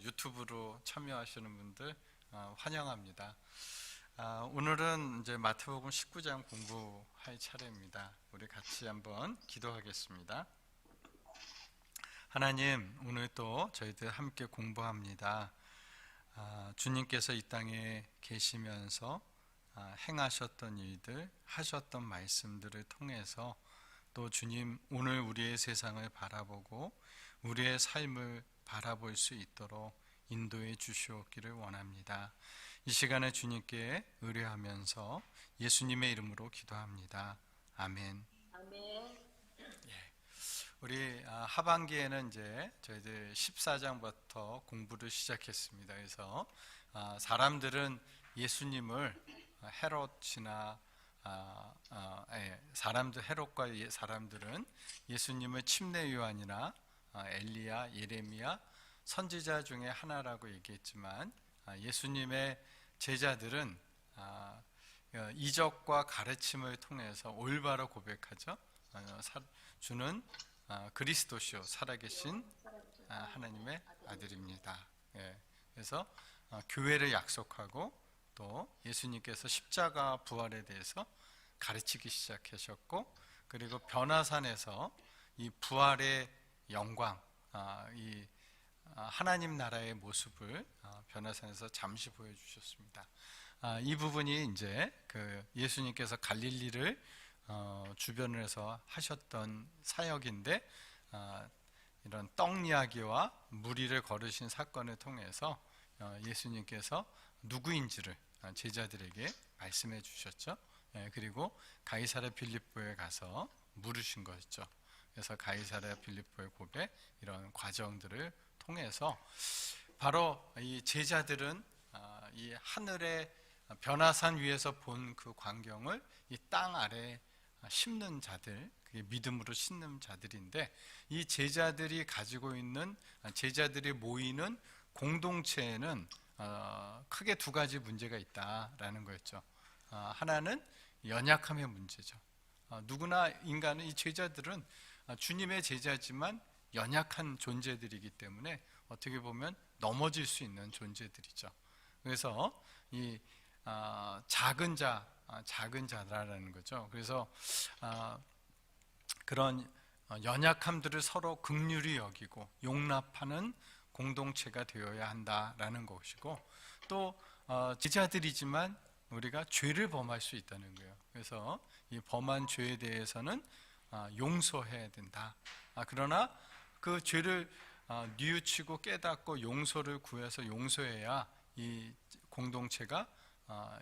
유튜브로 참여하시는 분들 환영합니다. 오늘은 이제 마태복음 19장 공부할 차례입니다. 우리 같이 한번 기도하겠습니다. 하나님, 오늘 또 저희들 함께 공부합니다. 주님께서 이 땅에 계시면서 행하셨던 일들, 하셨던 말씀들을 통해서 또 주님, 오늘 우리의 세상을 바라보고 우리의 삶을 바라볼 수 있도록 인도해 주시옵기를 원합니다. 이 시간에 주님께 의뢰하면서 예수님의 이름으로 기도합니다. 아멘. 아멘. 우리 하반기에는 이제 저희들 14장부터 공부를 시작했습니다. 그래서 사람들은 예수님을 헤롯이나 헤롯과 사람들은 예수님을 침례 요한이나 엘리야, 예레미야 선지자 중에 하나라고 얘기했지만 예수님의 제자들은 이적과 가르침을 통해서 올바로 고백하죠. 주는 그리스도시요 살아계신 하나님의 아들입니다. 그래서 교회를 약속하고 또 예수님께서 십자가 부활에 대해서 가르치기 시작하셨고, 그리고 변화산에서 이 부활의 영광, 이 하나님 나라의 모습을 변화산에서 잠시 보여주셨습니다. 이 부분이 이제 그 예수님께서 갈릴리를 주변을 해서 하셨던 사역인데, 이런 떡 이야기와 무리를 걸으신 사건을 통해서 예수님께서 누구인지를 제자들에게 말씀해 주셨죠. 그리고 가이사랴 빌립보에 가서 물으신 것이죠. 그래서 가이사랴 빌립보의 고백, 이런 과정들을 통해서 바로 이 제자들은 이 하늘의 변화산 위에서 본 그 광경을 이 땅 아래 심는 자들, 그게 믿음으로 심는 자들인데, 이 제자들이 가지고 있는, 제자들이 모이는 공동체에는 크게 두 가지 문제가 있다라는 거였죠. 하나는 연약함의 문제죠. 누구나 인간은, 이 제자들은 주님의 제자지만 연약한 존재들이기 때문에 어떻게 보면 넘어질 수 있는 존재들이죠. 그래서 이 작은 자라는 거죠. 그래서 그런 연약함들을 서로 긍휼히 여기고 용납하는 공동체가 되어야 한다라는 것이고, 또 제자들이지만 우리가 죄를 범할 수 있다는 거예요. 그래서 이 범한 죄에 대해서는 용서해야 된다. 그러나 그 죄를 뉘우치고 깨닫고 용서를 구해서 용서해야 이 공동체가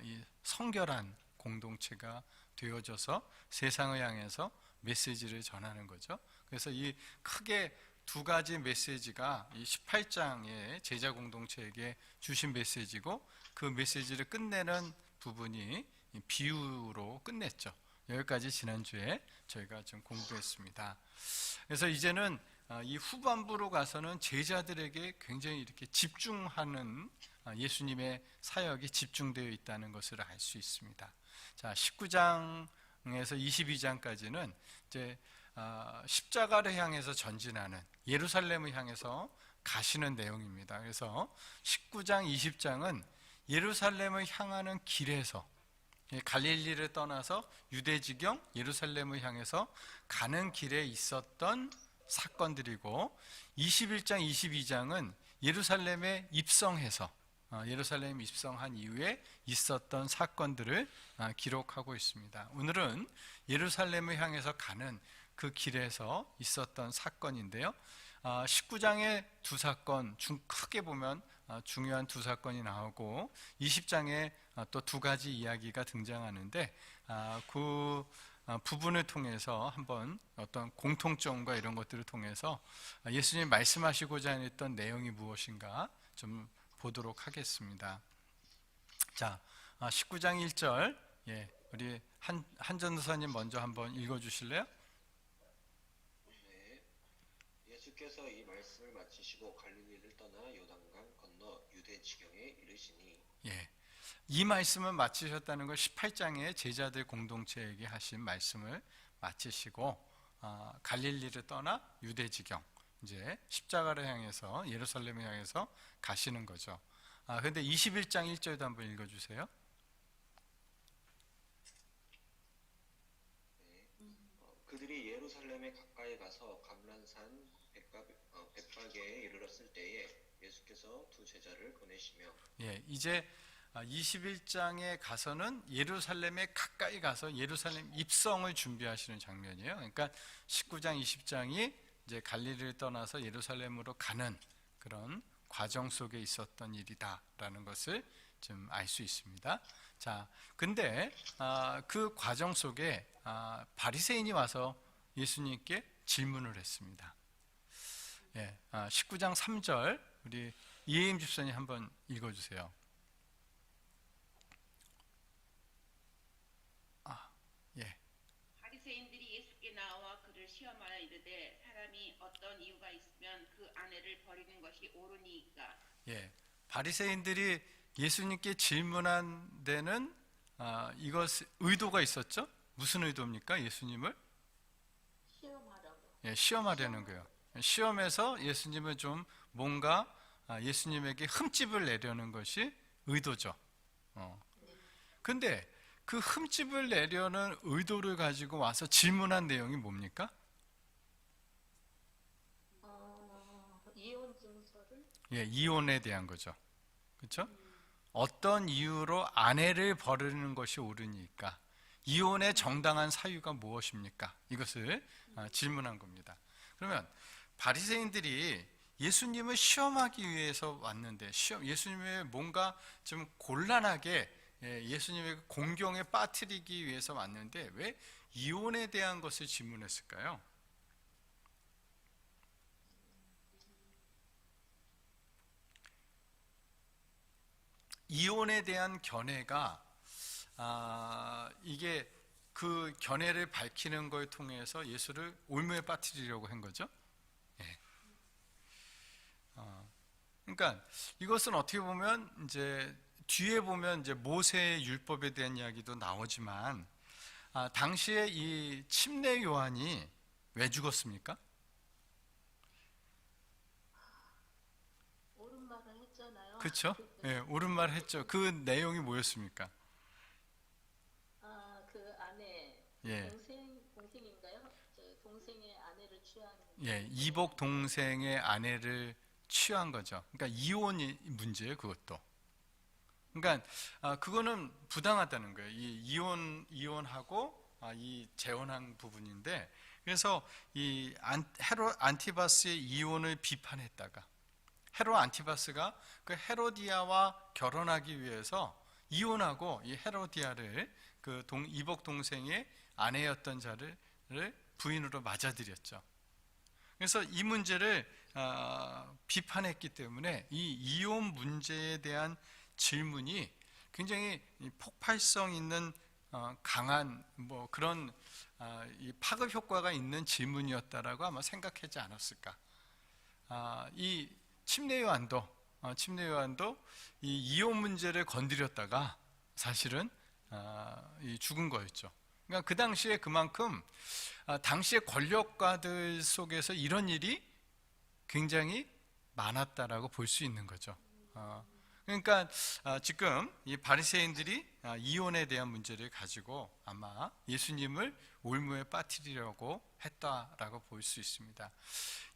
이 성결한 공동체가 되어져서 세상을 향해서 메시지를 전하는 거죠. 그래서 이 크게 두 가지 메시지가 이 18장의 제자 공동체에게 주신 메시지고, 그 메시지를 끝내는 부분이 비유로 끝냈죠. 여기까지 지난주에 저희가 좀 공부했습니다. 그래서 이제는 이 후반부로 가서는 제자들에게 굉장히 이렇게 집중하는 예수님의 사역이 집중되어 있다는 것을 알 수 있습니다. 자, 19장에서 22장까지는 이제 십자가를 향해서 전진하는, 예루살렘을 향해서 가시는 내용입니다. 그래서 19장, 20장은 예루살렘을 향하는 길에서, 갈릴리를 떠나서 유대지경 예루살렘을 향해서 가는 길에 있었던 사건들이고, 21장, 22장은 예루살렘에 입성해서 예루살렘 입성한 이후에 있었던 사건들을 기록하고 있습니다. 오늘은 예루살렘을 향해서 가는 그 길에서 있었던 사건인데요. 19장에 두 사건, 크게 보면 중요한 두 사건이 나오고, 20장에 또 두 가지 이야기가 등장하는데, 그 부분을 통해서 한번 어떤 공통점과 이런 것들을 통해서 예수님이 말씀하시고자 했던 내용이 무엇인가 좀 보도록 하겠습니다. 자, 19장 1절, 우리 한전도사님 먼저 한번 읽어주실래요? 네. 예수께서 이 말씀을 마치시고 갈릴리를 떠나 요단강 건너 유대 지경에 이르시니. 이 말씀을 마치셨다는 걸 18장에 제자들 공동체에게 하신 말씀을 마치시고 갈릴리를 떠나 유대 지경, 이제 십자가를 향해서 예루살렘을 향해서 가시는 거죠. 근데 21장 1절도 한번 읽어주세요. 그들이 예루살렘에 가까이 가서 감람산 벳바게에 이르렀을 때에 예수께서 두 제자를 보내시며 이제 21장에 가서는 예루살렘에 가까이 가서 예루살렘 입성을 준비하시는 장면이에요. 그러니까 19장 20장이 이제 갈릴리를 떠나서 예루살렘으로 가는 그런 과정 속에 있었던 일이다라는 것을 좀 알 수 있습니다. 자, 근데 그 과정 속에 바리새인이 와서 예수님께 질문을 했습니다. 19장 3절 우리 이혜임 집사님 한번 읽어주세요. 바리새인들이 예수께 나와 그를 시험하여 이르되 사람이 어떤 이유가 있으면 그 아내를 버리는 것이 옳으니까. 바리새인들이 예수님께 질문한 데는 이것 의도가 있었죠? 무슨 의도입니까? 예수님을 시험하라고. 시험하려는 거예요. 시험에서 예수님을 좀 뭔가 예수님에게 흠집을 내려는 것이 의도죠. 근데 그 흠집을 내려는 의도를 가지고 와서 질문한 내용이 뭡니까? 이혼 증서를. 이혼에 대한 거죠. 그렇죠? 어떤 이유로 아내를 버리는 것이 옳으니까 이혼의 정당한 사유가 무엇입니까? 이것을 질문한 겁니다. 그러면 바리새인들이 예수님을 시험하기 위해서 왔는데 예수님을 뭔가 좀 곤란하게 예수님의 공경에 빠뜨리기 위해서 왔는데 왜 이혼에 대한 것을 질문했을까요? 이혼에 대한 견해가 이게 그 견해를 밝히는 걸 통해서 예수를 올무에 빠뜨리려고 한 거죠. 그러니까 이것은 어떻게 보면 이제 뒤에 보면 이제 모세의 율법에 대한 이야기도 나오지만 당시에 이 침례 요한이 왜 죽었습니까? 옳은 말을 했잖아요. 그렇죠? 옳은 말을 했죠. 그 내용이 뭐였습니까? 그 아내 동생인가요? 동생의 아내를 취한. 이복 동생의 아내를 취한 거죠. 그러니까 이혼이 문제예요, 그것도. 그러니까 그거는 부당하다는 거예요. 이 이혼하고 이 재혼한 부분인데, 그래서 이 헤롯 안티바스의 이혼을 비판했다가 헤롯 안티바스가 그 헤로디아와 결혼하기 위해서 이혼하고 이 헤로디아를 그 이복 동생의 아내였던 자를 부인으로 맞아들였죠. 그래서 이 문제를 비판했기 때문에 이 이혼 문제에 대한 질문이 굉장히 폭발성 있는 강한 뭐 그런 이 파급 효과가 있는 질문이었다라고 아마 생각하지 않았을까. 이 침례 요한도 이 이혼 문제를 건드렸다가 사실은 이 죽은 거였죠. 그러니까 그 당시에 그만큼 당시의 권력가들 속에서 이런 일이 굉장히 많았다라고 볼 수 있는 거죠. 그러니까 지금 이 바리새인들이 이혼에 대한 문제를 가지고 아마 예수님을 올무에 빠뜨리려고 했다라고 볼 수 있습니다.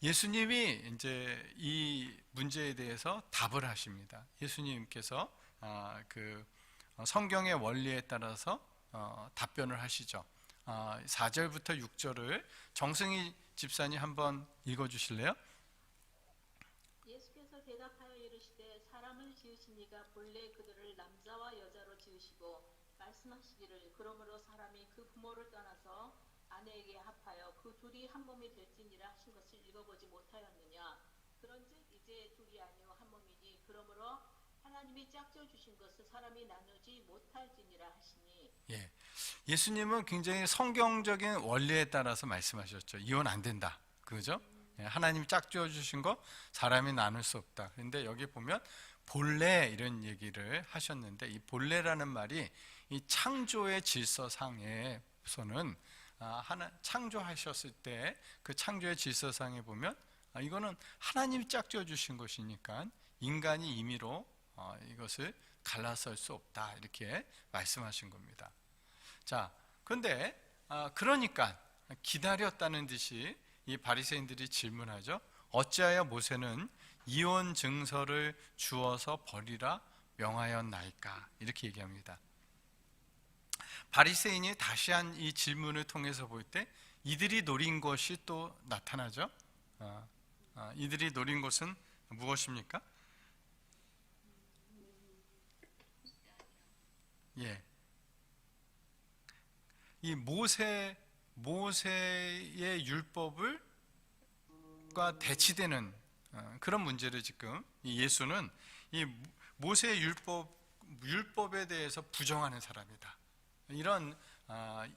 예수님이 이제 이 문제에 대해서 답을 하십니다. 예수님께서 그 성경의 원리에 따라서 답변을 하시죠. 4절부터 6절을 정승희 집사님 한번 읽어주실래요? 예수께서 대답하여 이르시되 사람을 지으신 이가 본래 그들을 남자와 여자로 지으시고 말씀하시기를 그러므로 사람이 그 부모를 떠나서 아내에게 합하여 그 둘이 한 몸이 될지니라 하신 것을 읽어보지 못하였느냐. 그런즉 이제 둘이 아니요 한 몸이니 그러므로 하나님이 짝져 주신 것을 사람이 나누지 못할지니라 하시니. 예수님은 굉장히 성경적인 원리에 따라서 말씀하셨죠. 이혼 안 된다. 그죠? 하나님이 짝지어 주신 거 사람이 나눌 수 없다. 그런데 여기 보면 본래 이런 얘기를 하셨는데 이 본래라는 말이 이 창조의 질서상에서는 하나 창조하셨을 때 그 창조의 질서상에 보면 이거는 하나님이 짝지어 주신 것이니까 인간이 임의로 이것을 갈라설 수 없다 이렇게 말씀하신 겁니다. 자, 그런데 그러니까 기다렸다는 듯이 이 바리새인들이 질문하죠. 어찌하여 모세는 이혼 증서를 주어서 버리라 명하였나이까 이렇게 얘기합니다. 바리새인이 다시 한 이 질문을 통해서 볼 때 이들이 노린 것이 또 나타나죠. 이들이 노린 것은 무엇입니까? 예, 이 모세의 율법을과 대치되는 그런 문제를 지금 이 예수는 이 모세의 율법에 대해서 부정하는 사람이다. 이런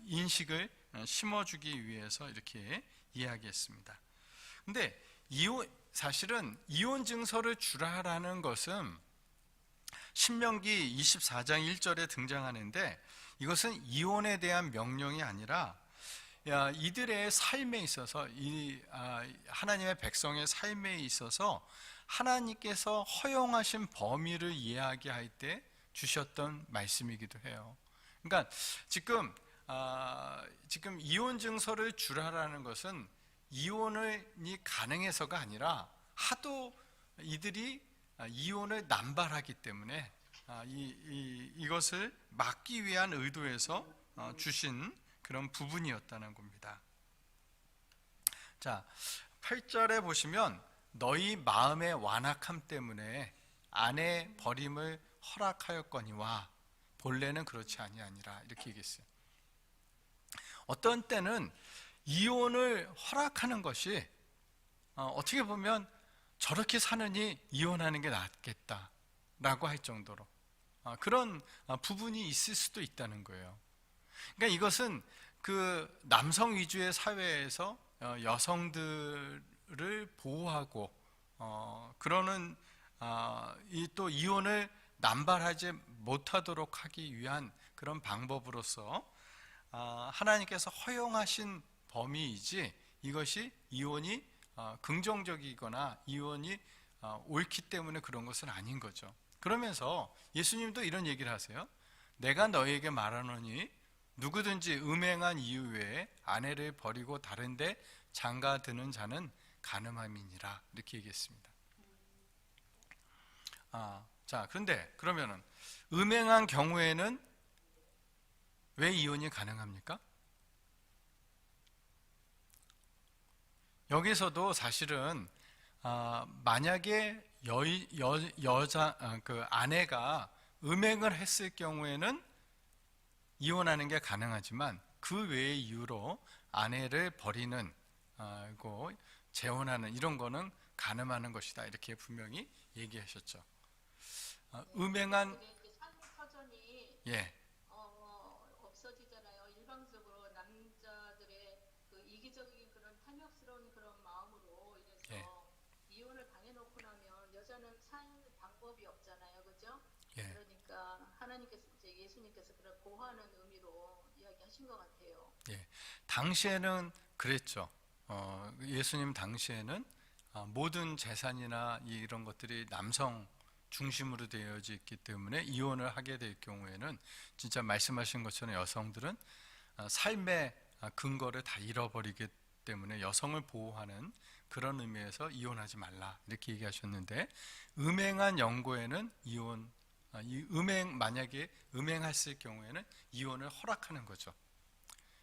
인식을 심어주기 위해서 이렇게 이야기했습니다. 근데 사실은 이혼 증서를 주라라는 것은 신명기 24장 1절에 등장하는데 이것은 이혼에 대한 명령이 아니라 이들의 삶에 있어서 하나님의 백성의 삶에 있어서 하나님께서 허용하신 범위를 이야기할 때 주셨던 말씀이기도 해요. 그러니까 지금 이혼 증서를 주라라는 것은 이혼이 가능해서가 아니라 하도 이들이 이혼을 남발하기 때문에 이것을 막기 위한 의도에서 주신 그런 부분이었다는 겁니다. 자, 8절에 보시면 너희 마음의 완악함 때문에 아내 버림을 허락하였거니와 본래는 그렇지 아니하니라 이렇게 얘기했어요. 어떤 때는 이혼을 허락하는 것이 어떻게 보면 저렇게 사느니 이혼하는 게 낫겠다라고 할 정도로 그런 부분이 있을 수도 있다는 거예요. 그러니까 이것은 그 남성 위주의 사회에서 여성들을 보호하고 그러는 또 이혼을 남발하지 못하도록 하기 위한 그런 방법으로서 하나님께서 허용하신 범위이지 이것이 이혼이 긍정적이거나 이혼이 옳기 때문에 그런 것은 아닌 거죠. 그러면서 예수님도 이런 얘기를 하세요. 내가 너에게 말하노니 누구든지 음행한 이유 외에 아내를 버리고 다른 데 장가드는 자는 간음함이니라 이렇게 얘기했습니다. 자, 그런데 그러면은 음행한 경우에는 왜 이혼이 가능합니까? 여기서도 사실은 만약에 그 아내가 음행을 했을 경우에는 이혼하는 게 가능하지만 그 외의 이유로 아내를 버리는 재혼하는 이런 거는 간음하는 것이다 이렇게 분명히 얘기하셨죠. 음행한 사전이 예. 없어지잖아요. 일방적으로 남자들의 그 이기적인 그런 탐욕스러운 그런 마음으로 인해서 이혼을 당해놓고 나면 여자는 살 방법이 없잖아요, 그죠? 예. 그러니까 하나님께서 이제 예수님께서 그런 보호하는 의미로 이야기하신 것 같아요. 예. 당시에는 그랬죠. 예수님 당시에는 모든 재산이나 이런 것들이 남성 중심으로 되어져 있기 때문에 이혼을 하게 될 경우에는 진짜 말씀하신 것처럼 여성들은 삶의 근거를 다 잃어버리기 때문에 여성을 보호하는 그런 의미에서 이혼하지 말라 이렇게 얘기하셨는데 음행한 영고에는 만약에 음행했을 경우에는 이혼을 허락하는 거죠.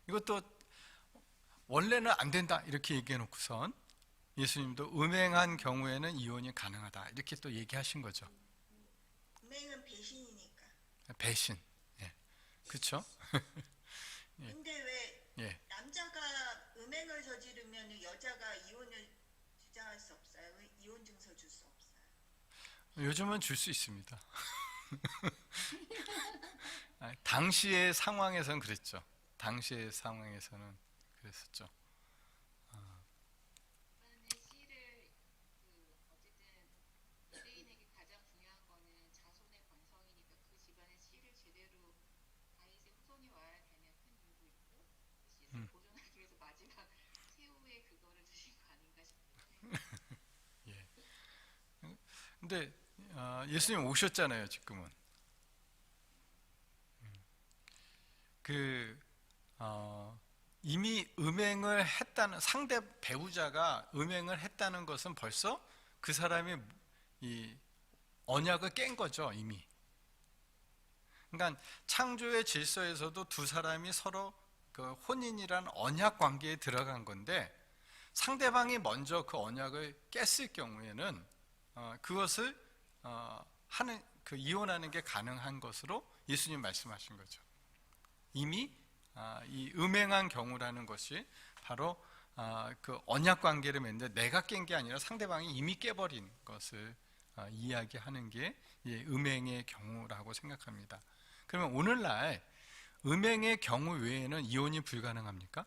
이것도 원래는 안 된다 이렇게 얘기해 놓고선 예수님도 음행한 경우에는 이혼이 가능하다 이렇게 또 얘기하신 거죠. 음행은 배신이니까. 배신. 예. 그렇죠? 예. 근데 왜 예. 남자가 음행을 저지르면 여자가 이혼을 주장할 수 없어요? 이혼 증서 줄 수 없어요? 요즘은 줄 수 있습니다. 당시의 상황에서는 그랬죠. 당시의 상황에서는 그랬었죠. 시를 어쨌든 유대인에게 가장 중요한 거는 자손의 번성이니까 그 집안에 시를 제대로 다윗의 후손이 와야 되는 큰 이유도 있고 그 시를 보존하기 위해서 마지막 최후의 그거를 주신 거 아닌가 싶은데 근데 예수님 오셨잖아요, 지금은. 이미 음행을 했다는, 상대 배우자가 음행을 했다는 것은 벌써 그 사람이 이 언약을 깬 거죠, 이미. 그러니까 창조의 질서에서도 두 사람이 서로 그 혼인이란 언약 관계에 들어간 건데, 상대방이 먼저 그 언약을 깼을 경우에는 그것을 이혼하는 게 가능한 것으로 예수님 말씀하신 거죠. 이미 이 음행한 경우라는 것이 바로 그 언약 관계를 맺는데 내가 깬 게 아니라 상대방이 이미 깨버린 것을 이야기하는 게 음행의 경우라고 생각합니다. 그러면 오늘날 음행의 경우 외에는 이혼이 불가능합니까?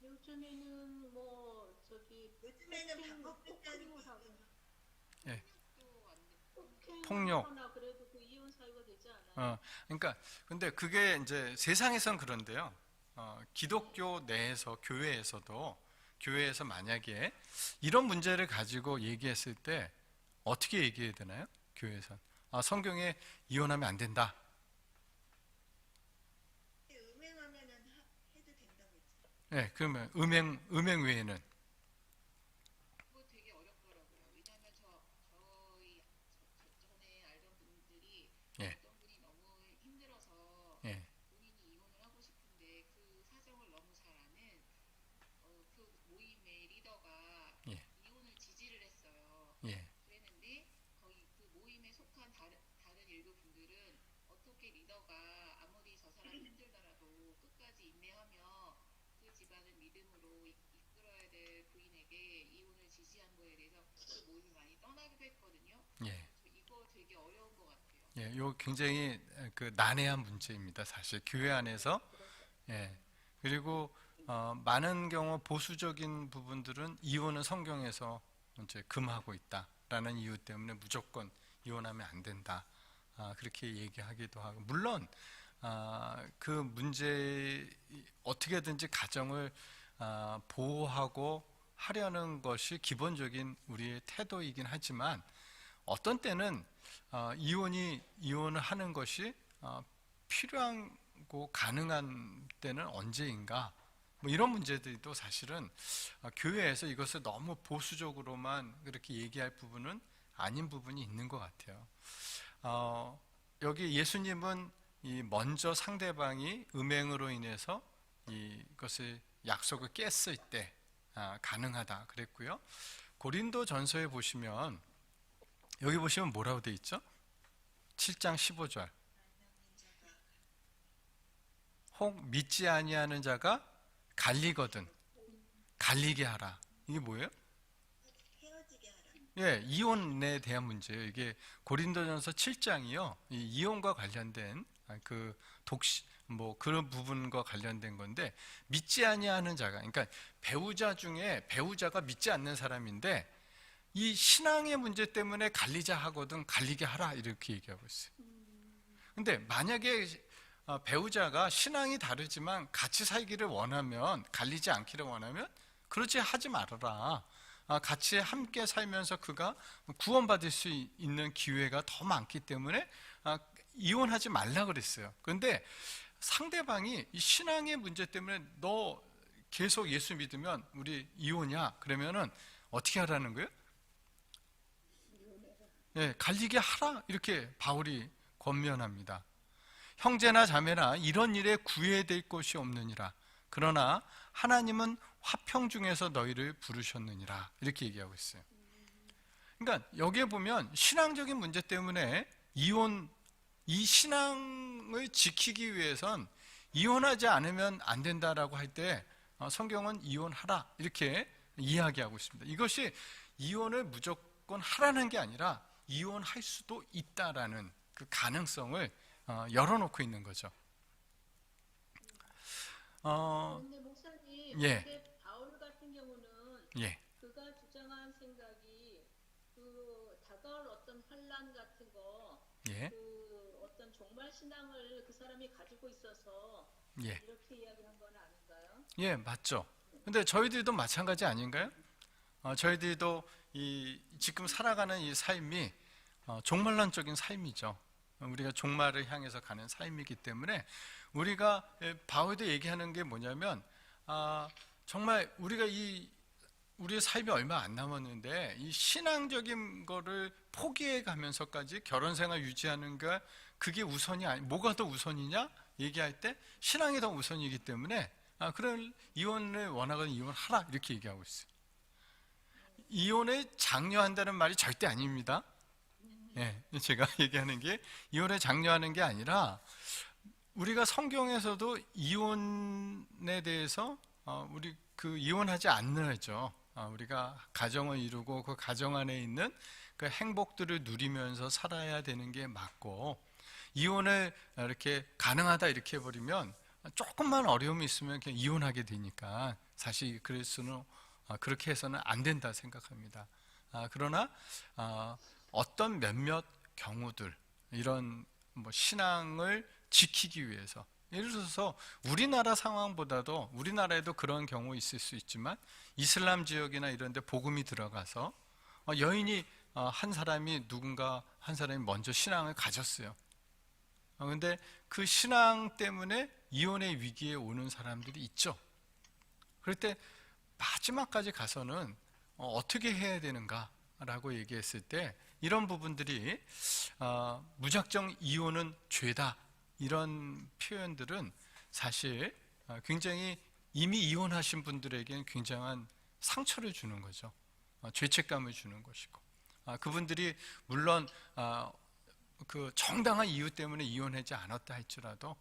요즘에는 요즘에는 반복됐다는 예. 폭력. 폭행하거나 그래도 그 이혼 사유가 되지 않아요? 그러니까 근데 그게 이제 세상에선 그런데요. 기독교 내에서 교회에서 만약에 이런 문제를 가지고 얘기했을 때 어떻게 얘기해야 되나요? 교회에서 성경에 이혼하면 안 된다. 음행하면은 해도 된다고 했죠. 네, 그러면 음행 외에는 그거 되게 어렵더라고요. 왜냐하면 전에 알던 분들이 예. 어떤 분이 너무 힘들어서 예. 본인이 이혼을 하고 싶은데 그 사정을 너무 잘 아는 그 모임의 리더가 예. 이혼을 지지를 했어요. 예. 그랬는데 거기 그 모임에 속한 다른 일부 분들은 어떻게 리더가 아무리 저 사람이 힘들더라도 끝까지 인내하며 그 집안을 믿음으로 이끌어야 될 부인에게 이혼을 지시한 거에 대해서 그 모임이 많이 떠나기도 했거든요. 예. 그래서 이거 되게 어려운 것 같아요. 예, 요 굉장히 그 난해한 문제입니다. 사실 교회 안에서. 예. 그리고 많은 경우 보수적인 부분들은 이혼은 성경에서 이제 금하고 있다라는 이유 때문에 무조건 이혼하면 안 된다. 그렇게 얘기하기도 하고, 물론 그 문제 어떻게든지 가정을 보호하고 하려는 것이 기본적인 우리의 태도이긴 하지만 어떤 때는 이혼을 하는 것이 필요하고 가능한 때는 언제인가, 뭐 이런 문제들도 사실은 교회에서 이것을 너무 보수적으로만 그렇게 얘기할 부분은 아닌 부분이 있는 것 같아요. 여기 예수님은 먼저 상대방이 음행으로 인해서 이것을 약속을 깼을 때 가능하다 그랬고요. 고린도전서에 보시면 여기 보시면 뭐라고 돼 있죠? 7장 15절. 혹 믿지 아니하는 자가 갈리거든 갈리게 하라. 이게 뭐예요? 헤어지게 하라. 예, 이혼에 대한 문제예요. 이게 고린도전서 7장이요. 이 이혼과 관련된 그 그런 부분과 관련된 건데, 믿지 아니하는 자가, 그러니까 배우자 중에 배우자가 믿지 않는 사람인데 이 신앙의 문제 때문에 갈리자 하거든 갈리게 하라 이렇게 얘기하고 있어요. 근데 만약에 배우자가 신앙이 다르지만 같이 살기를 원하면, 갈리지 않기를 원하면 그렇지 하지 말아라. 같이 함께 살면서 그가 구원받을 수 있는 기회가 더 많기 때문에 이혼하지 말라 그랬어요. 그런데 상대방이 이 신앙의 문제 때문에 너 계속 예수 믿으면 우리 이혼이야 그러면은 어떻게 하라는 거예요? 네, 갈리게 하라 이렇게 바울이 권면합니다. 형제나 자매나 이런 일에 구애될 것이 없느니라. 그러나 하나님은 화평 중에서 너희를 부르셨느니라 이렇게 얘기하고 있어요. 그러니까 여기에 보면 신앙적인 문제 때문에 이 신앙을 지키기 위해선 이혼하지 않으면 안 된다라고 할 때 성경은 이혼하라 이렇게 이야기하고 있습니다. 이것이 이혼을 무조건 하라는 게 아니라 이혼할 수도 있다라는 그 가능성을 열어놓고 있는 거죠. 근데 목사님, 예. 근데 바울 같은 경우는 예, 그가 주장한 생각이 그 다가올 어떤 환란 같은 거, 예, 그 어떤 종말 신앙을 그 사람이 가지고 있어서 예, 이렇게 이야기한 건 아닌가요? 예, 맞죠. 근데 저희들도 마찬가지 아닌가요? 저희들도 이 지금 살아가는 이 삶이 종말론적인 삶이죠. 우리가 종말을 향해서 가는 삶이기 때문에 우리가 바울도 얘기하는 게 뭐냐면 정말 우리가 우리의 삶이 얼마 안 남았는데 이 신앙적인 거를 포기해 가면서까지 결혼 생활 유지하는 게 그게 우선이 아니, 뭐가 더 우선이냐 얘기할 때 신앙이 더 우선이기 때문에 그런 이혼을 원하거든 이혼하라 이렇게 얘기하고 있어요. 이혼을 장려한다는 말이 절대 아닙니다. 예, 제가 얘기하는 게 이혼을 장려하는 게 아니라 우리가 성경에서도 이혼에 대해서 우리 그 이혼하지 않느죠. 우리가 가정을 이루고 그 가정 안에 있는 그 행복들을 누리면서 살아야 되는 게 맞고 이혼을 이렇게 가능하다 이렇게 해버리면 조금만 어려움이 있으면 그냥 이혼하게 되니까 사실 그렇게 해서는 안 된다 생각합니다. 그러나 어떤 몇몇 경우들 이런 뭐 신앙을 지키기 위해서 예를 들어서 우리나라 상황보다도 우리나라에도 그런 경우 있을 수 있지만 이슬람 지역이나 이런 데 복음이 들어가서 여인이 한 사람이 먼저 신앙을 가졌어요. 그런데 그 신앙 때문에 이혼의 위기에 오는 사람들이 있죠. 그럴 때 마지막까지 가서는 어떻게 해야 되는가라고 얘기했을 때 이런 부분들이 무작정 이혼은 죄다 이런 표현들은 사실 굉장히 이미 이혼하신 분들에게는 굉장한 상처를 주는 거죠. 죄책감을 주는 것이고 그분들이 물론 그 정당한 이유 때문에 이혼하지 않았다 할지라도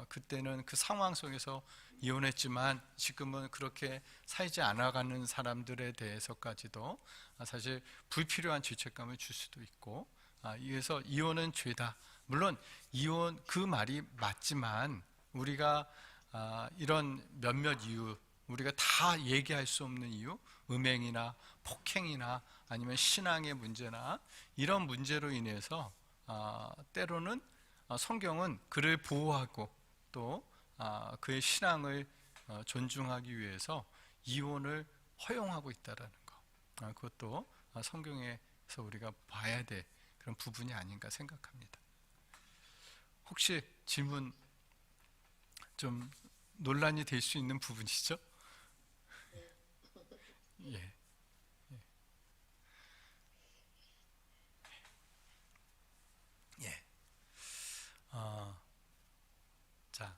그때는 그 상황 속에서 이혼했지만 지금은 그렇게 살지 않아가는 사람들에 대해서까지도 사실 불필요한 죄책감을 줄 수도 있고 그래서 이혼은 죄다. 물론 이혼 그 말이 맞지만 우리가 이런 몇몇 이유 우리가 다 얘기할 수 없는 이유 음행이나 폭행이나 아니면 신앙의 문제나 이런 문제로 인해서 때로는 성경은 그를 보호하고 또 그의 신앙을 존중하기 위해서 이혼을 허용하고 있다라는 거 그것도 성경에서 우리가 봐야 될 그런 부분이 아닌가 생각합니다. 혹시 질문 좀 논란이 될 수 있는 부분이죠? 예. 예. 자,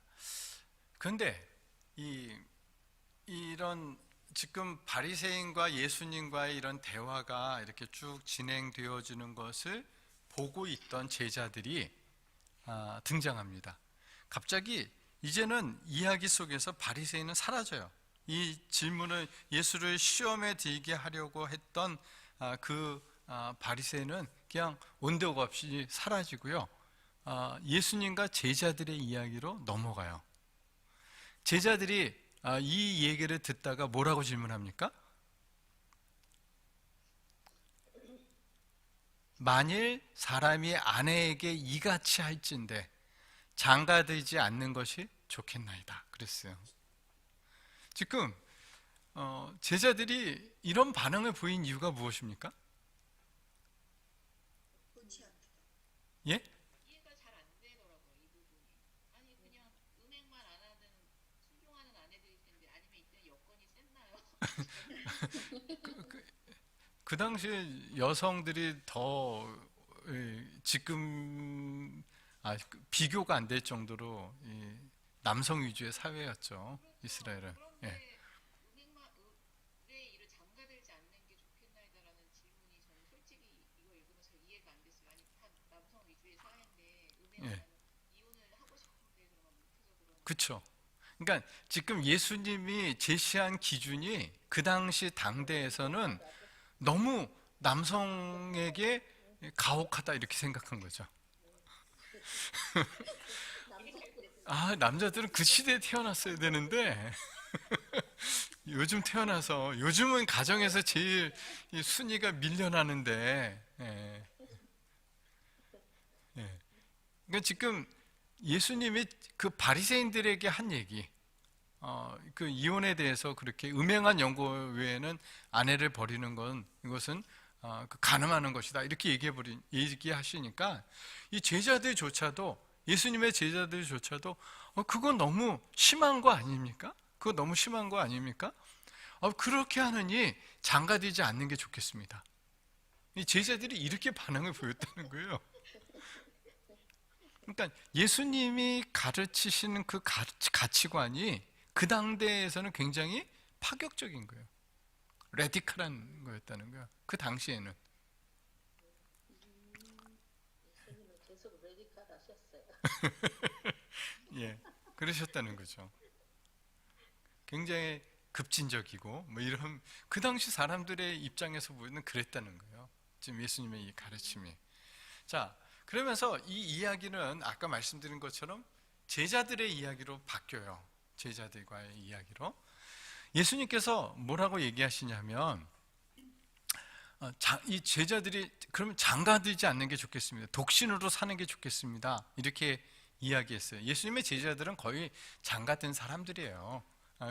그런데 이런 지금 바리새인과 예수님과의 이런 대화가 이렇게 쭉 진행되어지는 것을 보고 있던 제자들이 등장합니다. 갑자기 이제는 이야기 속에서 바리새인은 사라져요. 이 질문을 예수를 시험에 들게 하려고 했던 그 바리새인은 그냥 온데가 없이 사라지고요. 예수님과 제자들의 이야기로 넘어가요. 제자들이 이 얘기를 듣다가 뭐라고 질문합니까? 만일 사람이 아내에게 이같이 할진대 장가들지 않는 것이 좋겠나이다 그랬어요. 지금 제자들이 이런 반응을 보인 이유가 무엇입니까? 옳지 않다. 예? 이해가 잘 안 되더라고요, 이 부분이. 아니 그냥 은행만 안 하는 순종하는 아내들일 텐데 아니면 이때 여건이 셌나요? 그 당시에 여성들이 더 지금 비교가 안 될 정도로 남성 위주의 사회였죠. 이스라엘은. 그런데 예. 왜 이를 장가들지 않는 게 좋겠나이다라는 질문이 저는 솔직히 이거 읽으면서 이해가 안 됐어요. 아니 다 남성 위주의 사회인데 예. 이혼을 하고 싶은데 그러면 못해서 그러는 그렇죠. 그러니까 지금 예수님이 제시한 기준이 그 당시 당대에서는 너무 남성에게 가혹하다 이렇게 생각한 거죠. 남자들은 그 시대에 태어났어야 되는데 요즘 태어나서 요즘은 가정에서 제일 이 순위가 밀려나는데 그러니까 지금 예수님이 그 바리새인들에게 한 얘기 그 이혼에 대해서 그렇게 음행한 연고 외에는 아내를 버리는 건 이것은 그 간음하는 것이다 이렇게 얘기하시니까 이 제자들조차도 예수님의 제자들조차도 그건 너무 심한 거 아닙니까? 그거 너무 심한 거 아닙니까? 그렇게 하느니 장가되지 않는 게 좋겠습니다. 이 제자들이 이렇게 반응을 보였다는 거예요. 그러니까 예수님이 가르치시는 그 가치관이 그 당대에서는 굉장히 파격적인 거예요. 레디컬한 거였다는 거예요. 그 당시에는. 예수님은 계속 레디컬 하셨어요. 예, 그러셨다는 거죠. 굉장히 급진적이고 뭐 이런 그 당시 사람들의 입장에서 보면 그랬다는 거예요. 지금 예수님의 이 가르침이. 자, 그러면서 이 이야기는 아까 말씀드린 것처럼 제자들의 이야기로 바뀌어요. 제자들과의 이야기로. 예수님께서 뭐라고 얘기하시냐면 이 제자들이 그러면 장가들지 않는 게 좋겠습니다. 독신으로 사는 게 좋겠습니다. 이렇게 이야기했어요. 예수님의 제자들은 거의 장가든 사람들이에요.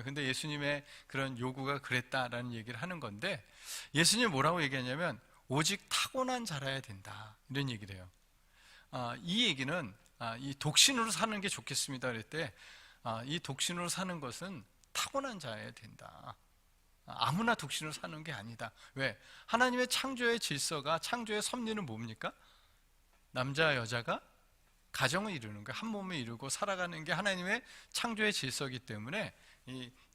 근데 예수님의 그런 요구가 그랬다라는 얘기를 하는 건데 예수님이 뭐라고 얘기하냐면 오직 타고난 자라야 된다 이런 얘기를 해요. 이 얘기는 이 독신으로 사는 게 좋겠습니다 그럴 때 이 독신으로 사는 것은 타고난 자여야 된다. 아무나 독신으로 사는 게 아니다. 왜? 하나님의 창조의 질서가 창조의 섭리는 뭡니까? 남자 여자가 가정을 이루는 거예요. 한 몸을 이루고 살아가는 게 하나님의 창조의 질서이기 때문에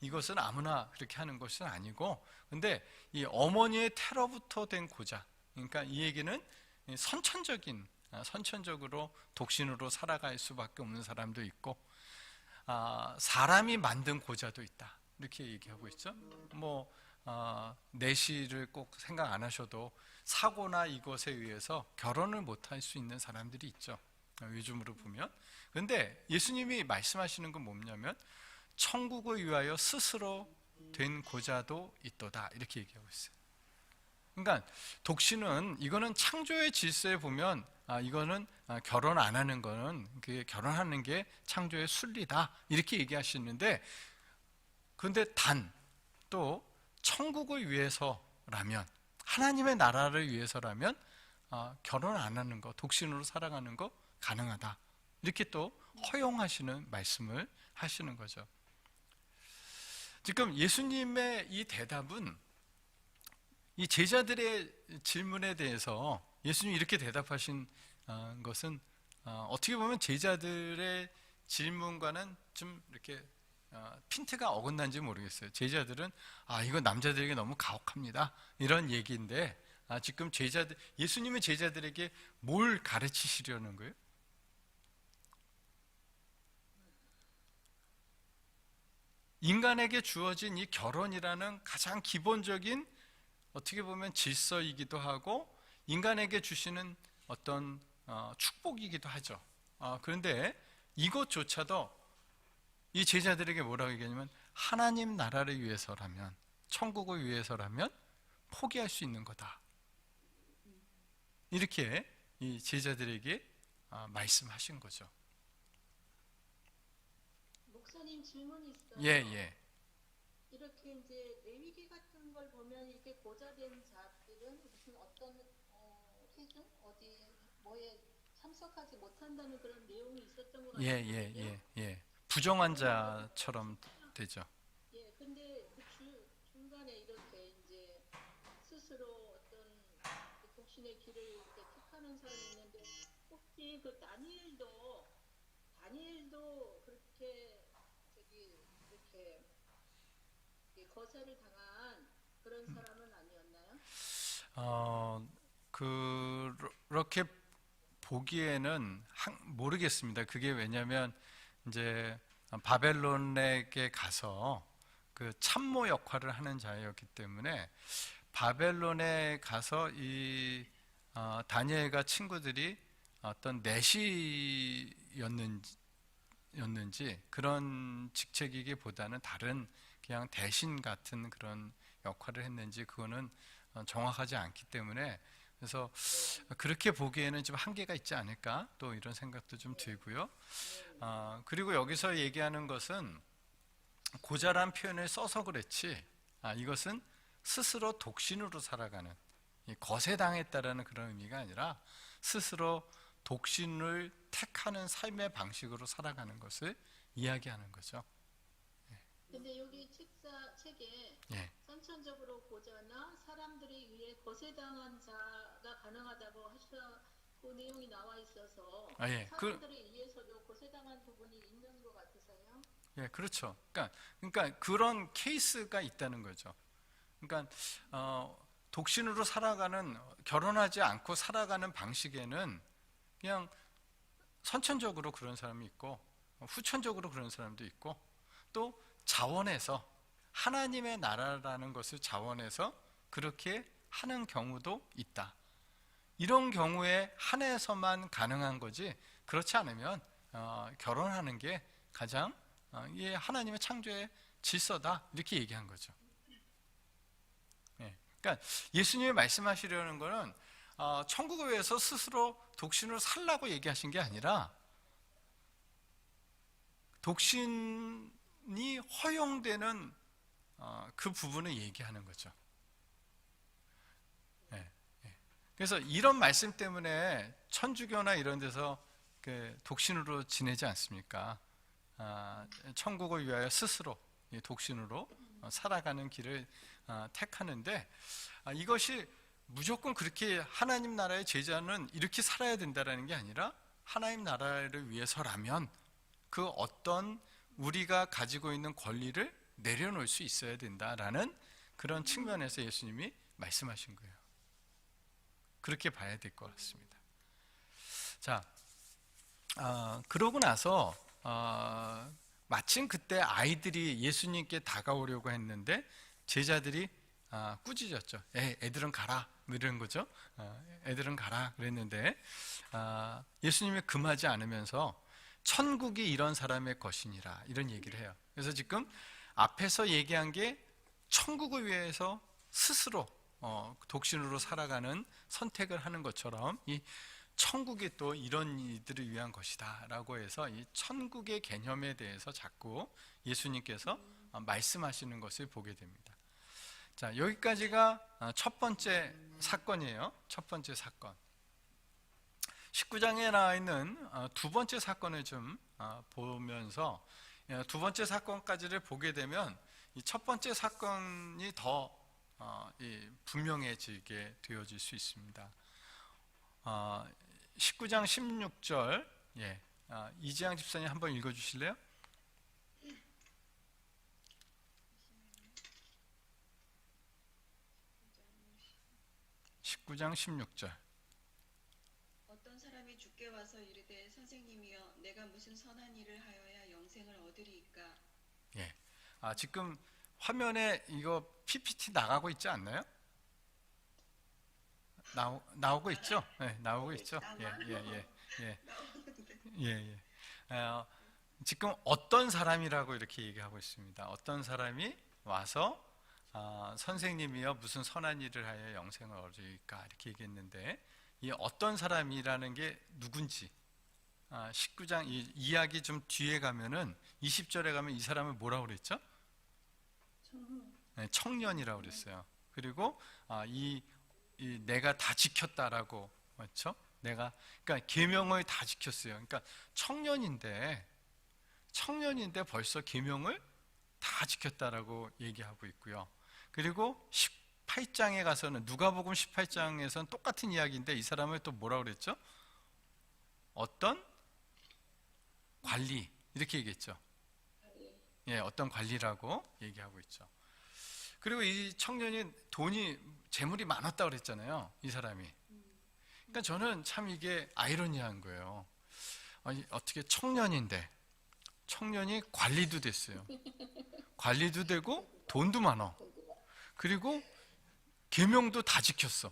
이것은 아무나 그렇게 하는 것은 아니고 근데 이 어머니의 태로부터 된 고자 그러니까 이 얘기는 선천적으로 독신으로 살아갈 수밖에 없는 사람도 있고 사람이 만든 고자도 있다 이렇게 얘기하고 있죠. 뭐 내시를 꼭 생각 안 하셔도 사고나 이것에 의해서 결혼을 못할 수 있는 사람들이 있죠. 요즘으로 보면. 근데 예수님이 말씀하시는 건 뭐냐면 천국을 위하여 스스로 된 고자도 있도다 이렇게 얘기하고 있어요. 그러니까 독신은 이거는 창조의 질서에 보면 이거는 결혼 안 하는 거는 결혼하는 게 창조의 순리다 이렇게 얘기하시는데 그런데 단 또 천국을 위해서라면 하나님의 나라를 위해서라면 결혼 안 하는 거 독신으로 살아가는 거 가능하다 이렇게 또 허용하시는 말씀을 하시는 거죠. 지금 예수님의 이 대답은 이 제자들의 질문에 대해서 예수님이 이렇게 대답하신 것은 어떻게 보면 제자들의 질문과는 좀 이렇게 핀트가 어긋난지 모르겠어요. 제자들은 이건 남자들에게 너무 가혹합니다 이런 얘기인데 지금 예수님은 제자들에게 뭘 가르치시려는 거예요? 인간에게 주어진 이 결혼이라는 가장 기본적인 어떻게 보면 질서이기도 하고 인간에게 주시는 어떤 축복이기도 하죠. 그런데 이것조차도 이 제자들에게 뭐라고 얘기하냐면 하나님 나라를 위해서라면 천국을 위해서라면 포기할 수 있는 거다 이렇게 이 제자들에게 말씀하신 거죠. 목사님 질문이 있어요. 예. 이렇게 이제 레위기 같은 걸 보면 이렇게 고자된 자들은 무슨 어떤 회중 뭐에 참석하지 못한다는 그런 내용이 있었던 것 같아요. 예. 부정한 자처럼 되죠. 예, 근데 그 중간에 이렇게 이제 스스로 어떤 그 독신의 길을 이렇게 택하는 사람이 있는데 혹시 그 다니엘도 그렇게 이렇게 거절을 당한 그런 사람은 아니었나요? 그렇게 보기에는 모르겠습니다. 그게 왜냐하면 이제 바벨론에게 가서 그 참모 역할을 하는 자였기 때문에 바벨론에 가서 이 다니엘과 친구들이 어떤 내시였는지 그런 직책이기보다는 다른 그냥 대신 같은 그런 역할을 했는지 그거는 정확하지 않기 때문에 그래서 그렇게 보기에는 좀 한계가 있지 않을까 또 이런 생각도 좀 들고요. 그리고 여기서 얘기하는 것은 고자란 표현을 써서 그렇지, 이것은 스스로 독신으로 살아가는, 거세당했다라는 그런 의미가 아니라 스스로 독신을 택하는 삶의 방식으로 살아가는 것을 이야기하는 거죠. 근데 여기 책에 예. 선천적으로 고자나 사람들에 의해 거세당한 자가 가능하다고 그 내용이 나와 있어서 예. 사람들에 의해서도 거세당한 부분이 있는 것 같아서요. 예, 그렇죠. 그러니까 그런 케이스가 있다는 거죠. 그러니까 독신으로 살아가는, 결혼하지 않고 살아가는 방식에는 그냥 선천적으로 그런 사람이 있고 후천적으로 그런 사람도 있고, 또 자원에서 하나님의 나라라는 것을 자원해서 그렇게 하는 경우도 있다. 이런 경우에 한해서만 가능한 거지, 그렇지 않으면 결혼하는 게 가장 이게 하나님의 창조의 질서다, 이렇게 얘기한 거죠. 예. 그러니까 예수님이 말씀하시려는 거는 천국을 위해서 스스로 독신으로 살라고 얘기하신 게 아니라 독신이 허용되는 그 부분을 얘기하는 거죠. 예. 예. 그래서 이런 말씀 때문에 천주교나 이런 데서 독신으로 지내지 않습니까? 천국을 위하여 스스로 독신으로 살아가는 길을 택하는데, 이것이 무조건 그렇게 하나님 나라의 제자는 이렇게 살아야 된다라는 게 아니라, 하나님 나라를 위해서라면 그 어떤 우리가 가지고 있는 권리를 내려놓을 수 있어야 된다라는 그런 측면에서 예수님이 말씀하신 거예요. 그렇게 봐야 될 것 같습니다. 자, 그러고 나서 마침 그때 아이들이 예수님께 다가오려고 했는데 제자들이 꾸짖었죠. 애들은 가라, 이런 거죠. 애들은 가라 그랬는데 예수님이 금하지 않으면서 천국이 이런 사람의 것이니라, 이런 얘기를 해요. 그래서 지금 앞에서 얘기한 게 천국을 위해서 스스로 독신으로 살아가는 선택을 하는 것처럼, 이 천국이 또 이런 이들을 위한 것이다 라고 해서 이 천국의 개념에 대해서 자꾸 예수님께서 말씀하시는 것을 보게 됩니다. 자, 여기까지가 첫 번째 사건이에요. 첫 번째 사건. 19장에 나와 있는 두 번째 사건을 좀 보면서, 두 번째 사건까지를 보게 되면 이 첫 번째 사건이 더 분명해지게 되어질 수 있습니다. 19장 16절, 이지양 집사님 한번 읽어주실래요? 19장 16절. 어떤 사람이 주께 와서 이르되 선생님이여 내가 무슨 선한 일을 하여야 영생을 얻으리이까. 지금 화면에 이거 PPT 나가고 있지 않나요? 나오고 있죠? 네, 나오고 있죠? 예. 지금 어떤 사람이라고 이렇게 얘기하고 있습니다. 어떤 사람이 와서 선생님이여 무슨 선한 일을 하여 영생을 얻으리까, 이렇게 얘기했는데, 이 어떤 사람이라는 게 누군지 19장 이 이야기 좀 뒤에 가면은 20절에 가면 이 사람을 뭐라고 그랬죠? 청년이라고 그랬어요. 그리고 이 내가 다 지켰다라고 했죠. 그러니까 계명을 다 지켰어요. 그러니까 청년인데 벌써 계명을 다 지켰다라고 얘기하고 있고요. 그리고 18장에 가서는, 누가복음 18장에서는 똑같은 이야기인데 이 사람을 또 뭐라고 그랬죠? 어떤 관리, 이렇게 얘기했죠. 어떤 관리라고 얘기하고 있죠. 그리고 이 청년이 재물이 많았다고 그랬잖아요, 이 사람이. 그러니까 저는 참 이게 아이러니한 거예요. 어떻게 청년이 관리도 됐어요. 관리도 되고 돈도 많아. 그리고 계명도 다 지켰어.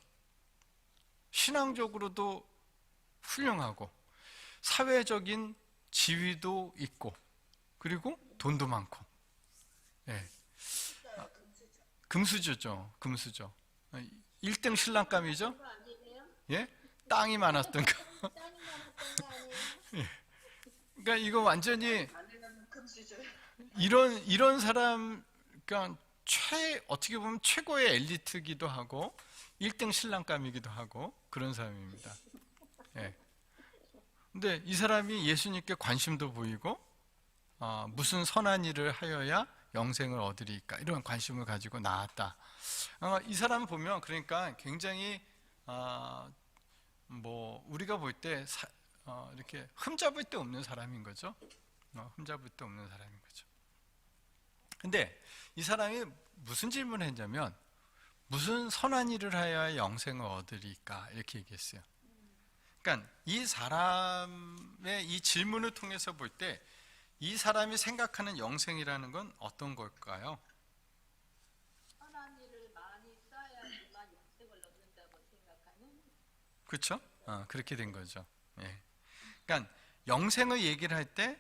신앙적으로도 훌륭하고 사회적인 지위도 있고, 그리고 돈도 많고. 금수저죠. 1등 신랑감이죠. 땅이 많았던 거. 그러니까 이거 완전히 아내는 금수저예요. 이런 사람, 그러니까 어떻게 보면 최고의 엘리트기도 하고 1등 신랑감이기도 하고 그런 사람입니다. 예. 근데 이 사람이 예수님께 관심도 보이고 무슨 선한 일을 하여야 영생을 얻으리까 이런 관심을 가지고 나왔다. 이 사람 보면 그러니까 굉장히 뭐 우리가 볼 때 이렇게 흠잡을 데 없는 사람인 거죠. 흠잡을 데 없는 사람인 거죠. 근데 이 사람이 무슨 질문을 했냐면 무슨 선한 일을 하여야 영생을 얻으리까 이렇게 얘기했어요. 그러니까 이 사람의 이 질문을 통해서 볼 때 이 사람이 생각하는 영생이라는 건 어떤 걸까요? 선한 일을 많이 쌓아야지만 영생을 얻는다고 생각하는. 그렇죠? 그렇게 된 거죠. 예. 그러니까 영생을 얘기를 할 때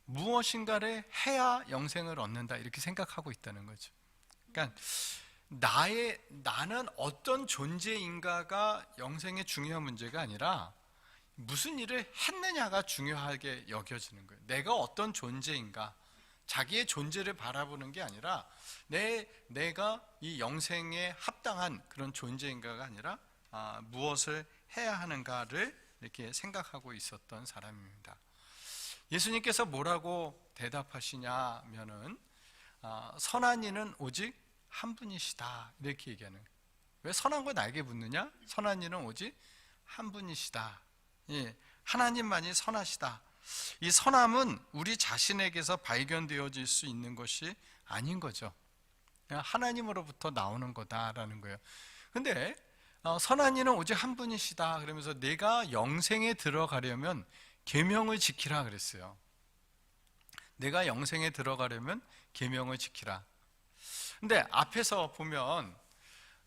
무엇인가를 해야 영생을 얻는다 이렇게 생각하고 있다는 거죠. 그러니까 나는 어떤 존재인가가 영생의 중요한 문제가 아니라 무슨 일을 했느냐가 중요하게 여겨지는 거예요. 내가 어떤 존재인가, 자기의 존재를 바라보는 게 아니라 내가 이 영생에 합당한 그런 존재인가가 아니라 무엇을 해야 하는가를 이렇게 생각하고 있었던 사람입니다. 예수님께서 뭐라고 대답하시냐면은 선한 이는 오직 한 분이시다 이렇게 얘기하는 거예요. 왜 선한 걸 나에게 묻느냐? 선한 이는 오직 한 분이시다. 예, 하나님만이 선하시다. 이 선함은 우리 자신에게서 발견되어질 수 있는 것이 아닌 거죠. 그냥 하나님으로부터 나오는 거다라는 거예요. 근데 선한 이는 오직 한 분이시다 그러면서 내가 영생에 들어가려면 계명을 지키라 그랬어요. 내가 영생에 들어가려면 계명을 지키라. 근데 앞에서 보면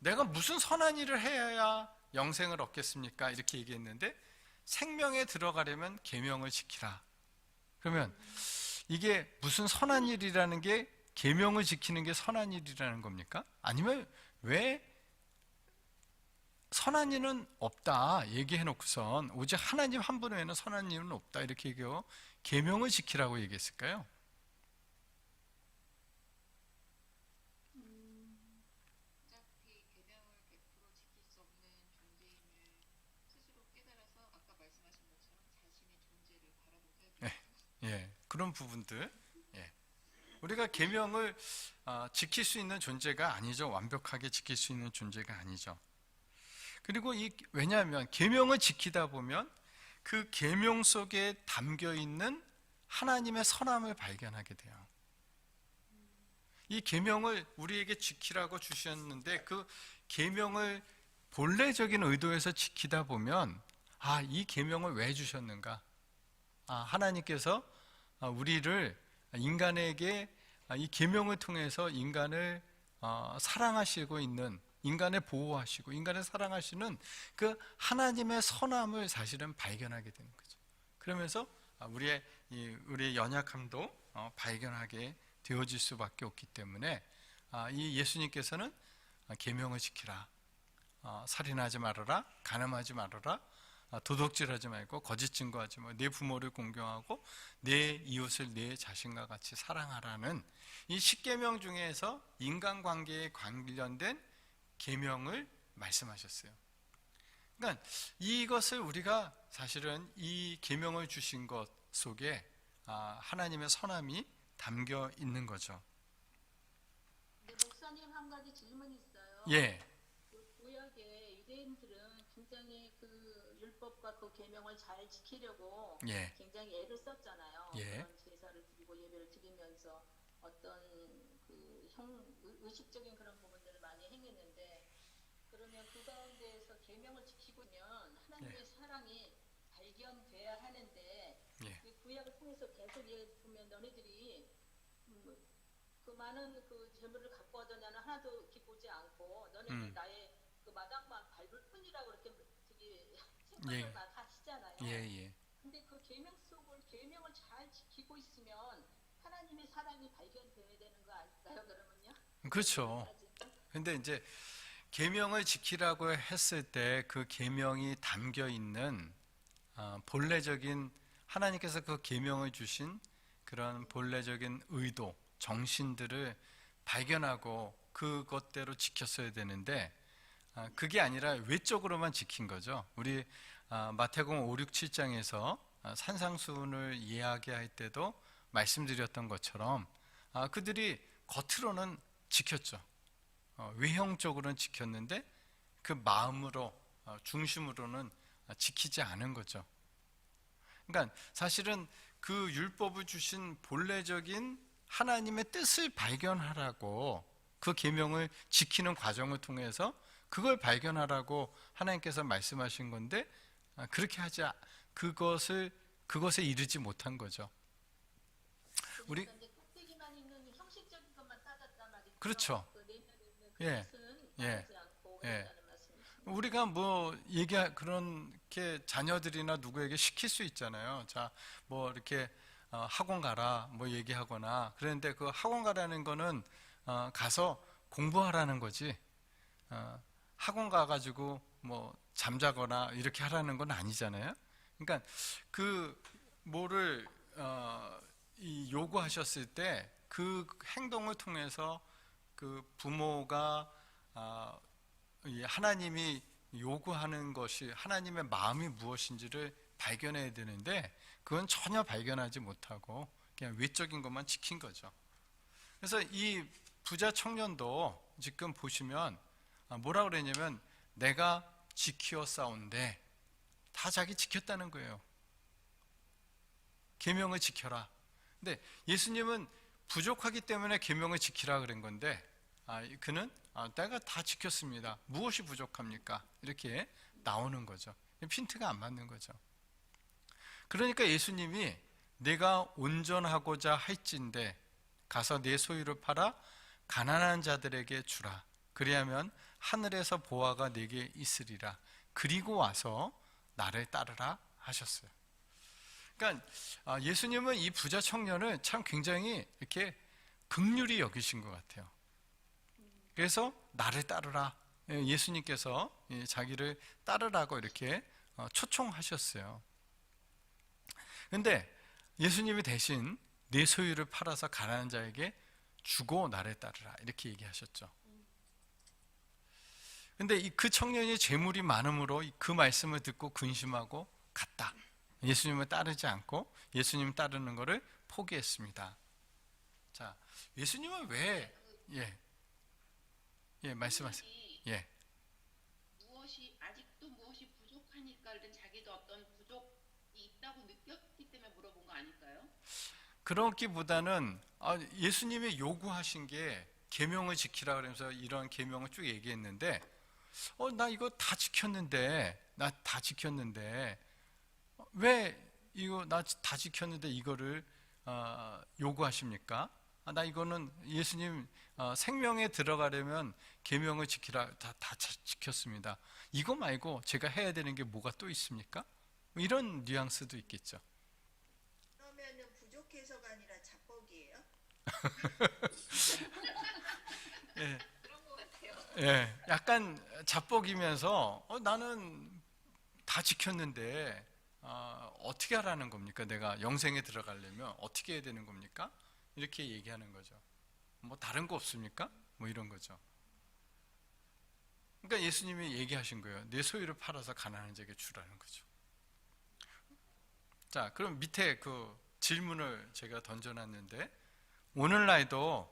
내가 무슨 선한 일을 해야 영생을 얻겠습니까? 이렇게 얘기했는데 생명에 들어가려면 계명을 지키라. 그러면 이게 무슨 선한 일이라는 게 계명을 지키는 게 선한 일이라는 겁니까? 아니면 왜 선한 일은 없다 얘기해 놓고선 오직 하나님 한 분 외에는 선한 일은 없다 이렇게 얘기하고 계명을 지키라고 얘기했을까요? 어차피 계명을 100% 지킬 수 없는 존재임을 스스로 깨달아서 아까 말씀하신 것처럼 자신의 존재를 바라보게 해주죠. 예, 그런 부분들. 예. 우리가 계명을 지킬 수 있는 존재가 아니죠. 완벽하게 지킬 수 있는 존재가 아니죠. 그리고 왜냐하면 계명을 지키다 보면 그 계명 속에 담겨 있는 하나님의 선함을 발견하게 돼요. 이 계명을 우리에게 지키라고 주셨는데 그 계명을 본래적인 의도에서 지키다 보면 이 계명을 왜 주셨는가? 하나님께서 우리를 인간에게 이 계명을 통해서 인간을 사랑하시고 있는 인간을 보호하시고 인간을 사랑하시는 그 하나님의 선함을 사실은 발견하게 되는 거죠. 그러면서 우리의 연약함도 발견하게 되어질 수밖에 없기 때문에 이 예수님께서는 계명을 지키라, 살인하지 말아라, 간음하지 말아라, 도둑질하지 말고 거짓 증거하지 말고 내 부모를 공경하고 내 이웃을 내 자신과 같이 사랑하라는 이 10계명 중에서 인간관계에 관련된 계명을 말씀하셨어요. 그러니까 이것을 우리가 사실은 이 계명을 주신 것 속에 하나님의 선함이 담겨 있는 거죠. 근데 목사님 한 가지 질문이 있어요. 예, 그 구약의 유대인들은 굉장히 그 율법과 그 계명을 잘 지키려고 예, 굉장히 애를 썼잖아요. 예. 그런 제사를 드리고 예배를 드리면서 어떤 그 의식적인 그런 부분들을 많이 행했는데 그러면 그 가운데에서 계명을 지키고면 하나님의 예. 사랑이 발견돼야 하는데 예. 그 구약을 통해서 계속 보면 너네들이 그 많은 그 재물을 갖고 와도 나는 하나도 기쁘지 않고 너네는 나의 그 마당만 밟을 뿐이라고 그렇게 되게 생각을 막 하시잖아요. 예. 근데 그 계명을 잘 지키고 있으면 하나님의 사랑이 발견되어야 되는 거 아닐까요? 그러면요? 그렇죠. 근데 이제 계명을 지키라고 했을 때 그 계명이 담겨 있는 본래적인 하나님께서 그 계명을 주신 그 그런 본래적인 의도, 정신들을 발견하고 그것대로 지켰어야 되는데 그게 아니라 외적으로만 지킨 거죠. 우리 마태복음 5, 6, 7장에서 산상수훈을 이야기할 때도 말씀드렸던 것처럼 그들이 겉으로는 지켰죠. 외형적으로는 지켰는데 그 마음으로 중심으로는 지키지 않은 거죠. 그러니까 사실은 그 율법을 주신 본래적인 하나님의 뜻을 발견하라고 그 계명을 지키는 과정을 통해서 그걸 발견하라고 하나님께서 말씀하신 건데 그렇게 그것에 이르지 못한 거죠. 우리 껍데기만 있는 형식적인 것만 따졌단 말이죠. 그렇죠. 그 내면에 있는 예. 뜻은 예. 따르지 않고 예. 그랬다는 말씀이시죠. 우리가 그렇게 자녀들이나 누구에게 시킬 수 있잖아요. 자, 이렇게 학원 가라 얘기하거나 그런데 그 학원 가라는 거는 가서 공부하라는 거지. 학원 가가지고 잠자거나 이렇게 하라는 건 아니잖아요. 그러니까 그 뭐를 요구하셨을 때 그 행동을 통해서 그 부모가 이 하나님이 요구하는 것이 하나님의 마음이 무엇인지를 발견해야 되는데 그건 전혀 발견하지 못하고 그냥 외적인 것만 지킨 거죠. 그래서 이 부자 청년도 지금 보시면 뭐라 그랬냐면 내가 지키어 싸운데 다 자기 지켰다는 거예요. 계명을 지켜라. 근데 예수님은 부족하기 때문에 계명을 지키라 그런 건데 그는 내가 다 지켰습니다. 무엇이 부족합니까? 이렇게 나오는 거죠. 핀트가 안 맞는 거죠. 그러니까 예수님이 내가 온전하고자 할진대 가서 내 소유를 팔아 가난한 자들에게 주라. 그리하면 하늘에서 보화가 내게 있으리라. 그리고 와서 나를 따르라 하셨어요. 그러니까 예수님은 이 부자 청년을 참 굉장히 이렇게 긍휼히 여기신 것 같아요. 그래서 나를 따르라. 예수님께서 자기를 따르라고 이렇게 초청하셨어요. 그런데 예수님이 대신 내 소유를 팔아서 가난한 자에게 주고 나를 따르라 이렇게 얘기하셨죠. 그런데 그 청년이 재물이 많음으로 그 말씀을 듣고 근심하고 갔다. 예수님을 따르지 않고 예수님 따르는 것을 포기했습니다. 자, 예수님은 왜 말씀하세요. 예. 아직도 무엇이 부족하니까 일단 자기도 어떤 부족이 있다고 느꼈기 때문에 물어본 거 아닐까요? 그렇기보다는 예수님이 요구하신 게 계명을 지키라 그러면서 이런 계명을 쭉 얘기했는데 나 이거 다 지켰는데 왜 이거 나 다 지켰는데 이거를 요구하십니까? 나 이거는 예수님 생명에 들어가려면 계명을 지키라 다 지켰습니다. 이거 말고 제가 해야 되는 게 뭐가 또 있습니까? 이런 뉘앙스도 있겠죠. 그러면은 부족해서가 아니라 자뻑이에요? 예. 그런 것 같아요. 예, 약간 자뻑이면서 나는 다 지켰는데 어떻게 하라는 겁니까? 내가 영생에 들어가려면 어떻게 해야 되는 겁니까? 이렇게 얘기하는 거죠. 다른 거 없습니까? 이런 거죠. 그러니까 예수님이 얘기하신 거예요. 내 소유를 팔아서 가난한 자에게 주라는 거죠. 자, 그럼 밑에 그 질문을 제가 던져놨는데 오늘날도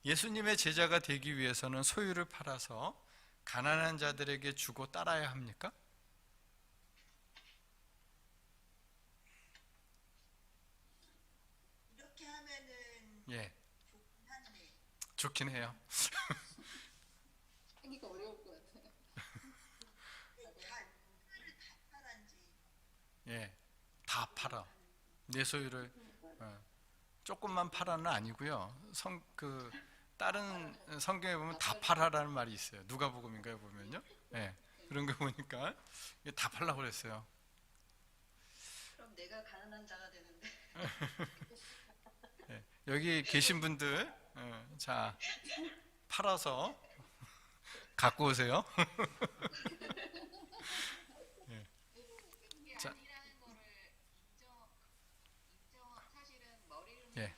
예수님의 제자가 되기 위해서는 소유를 팔아서 가난한 자들에게 주고 따라야 합니까? 이렇게 하면은 예, 좋긴 한데 좋긴 해요. 하기가 어려울 것 같아요. 다 팔았지. 예, 다 팔아. 내 소유를 조금만 팔아는 아니고요. 다른 성경에 보면 다 팔아라는 말이 있어요. 누가복음인가요 보면요. 예, 그런 거 보니까 다 팔라고 그랬어요. 그럼 내가 가난한 자가 되는데 예, 여기 계신 분들 자 팔아서 갖고 오세요. 그게 자. 아니라는 거를 사실은 머리로는 예.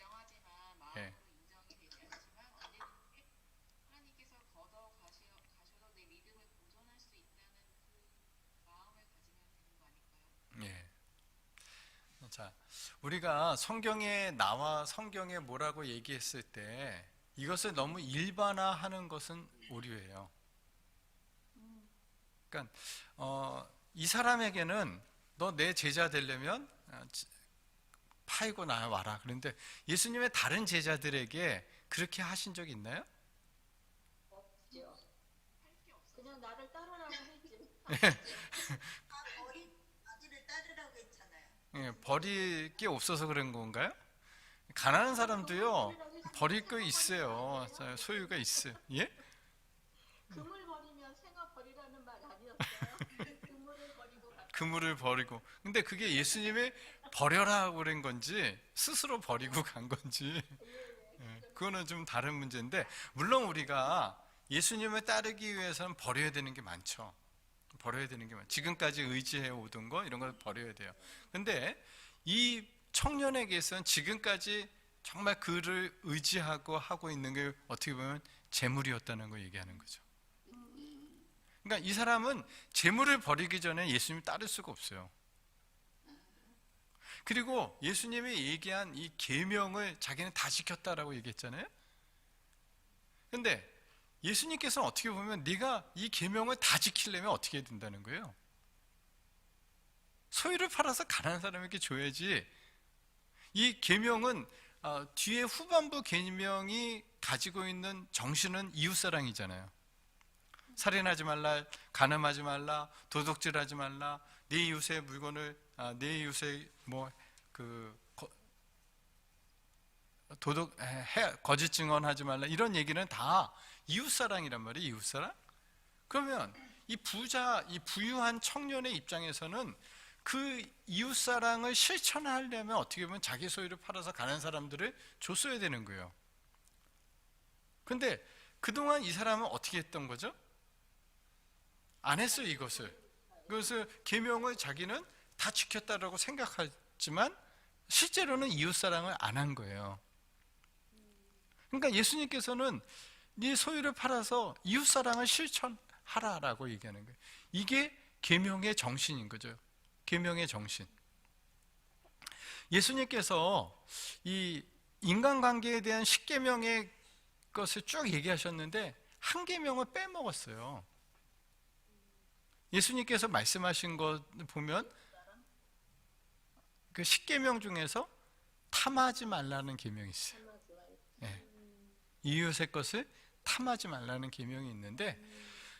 자, 우리가 성경에 나와 성경에 뭐라고 얘기했을 때 이것을 너무 일반화하는 것은 오류예요. 그러니까 이 사람에게는 너 내 제자 되려면 파이고 나와라. 그런데 예수님의 다른 제자들에게 그렇게 하신 적 있나요? 없죠. 그냥 나를 따르라고 했지. 어린 아기를 따르라고 했잖아요. 예, 버릴 게 없어서 그런 건가요? 가난한 사람도요 버릴 거 있어요. 소유가 있어요. 예? 금을 버리면 생각 버리라는 말 아니었어요? 금을 버리고 가. 그물을 버리고. 근데 그게 예수님이 버려라 그런 건지 스스로 버리고 간 건지 그거는 좀 다른 문제인데, 물론 우리가 예수님을 따르기 위해서는 버려야 되는 게 많죠. 버려야 되는 게 많죠. 지금까지 의지해 오던 거 이런 걸 버려야 돼요. 근데 이 청년에게서는 지금까지 정말 그를 의지하고 하고 있는 게 어떻게 보면 재물이었다는 걸 얘기하는 거죠. 그러니까 이 사람은 재물을 버리기 전에 예수님을 따를 수가 없어요. 그리고 예수님이 얘기한 이 계명을 자기는 다 지켰다라고 얘기했잖아요. 근데 예수님께서는 어떻게 보면 네가 이 계명을 다 지키려면 어떻게 해야 된다는 거예요? 소유를 팔아서 가난한 사람에게 줘야지. 이 계명은 뒤에 후반부 계명이 가지고 있는 정신은 이웃사랑이잖아요. 살인하지 말라, 간음하지 말라, 도둑질하지 말라, 네 이웃의 물건을 네 이웃의 거짓 증언하지 말라, 이런 얘기는 다 이웃사랑이란 말이에요. 이웃사랑. 그러면 이 부유한 청년의 입장에서는 그 이웃사랑을 실천하려면 어떻게 보면 자기 소유를 팔아서 가난한 사람들을 줬어야 되는 거예요. 근데 그동안 이 사람은 어떻게 했던 거죠? 안 했어요. 그것을 계명을 자기는 다 지켰다라고 생각하지만 실제로는 이웃사랑을 안 한 거예요. 그러니까 예수님께서는 네 소유를 팔아서 이웃사랑을 실천하라라고 얘기하는 거예요. 이게 계명의 정신인 거죠. 계명의 정신. 예수님께서 이 인간관계에 대한 10계명의 것을 쭉 얘기하셨는데 한 계명을 빼먹었어요. 예수님께서 말씀하신 것 보면 그 10계명 중에서 탐하지 말라는 계명이 있어요. 네. 이웃의 것을 탐하지 말라는 계명이 있는데,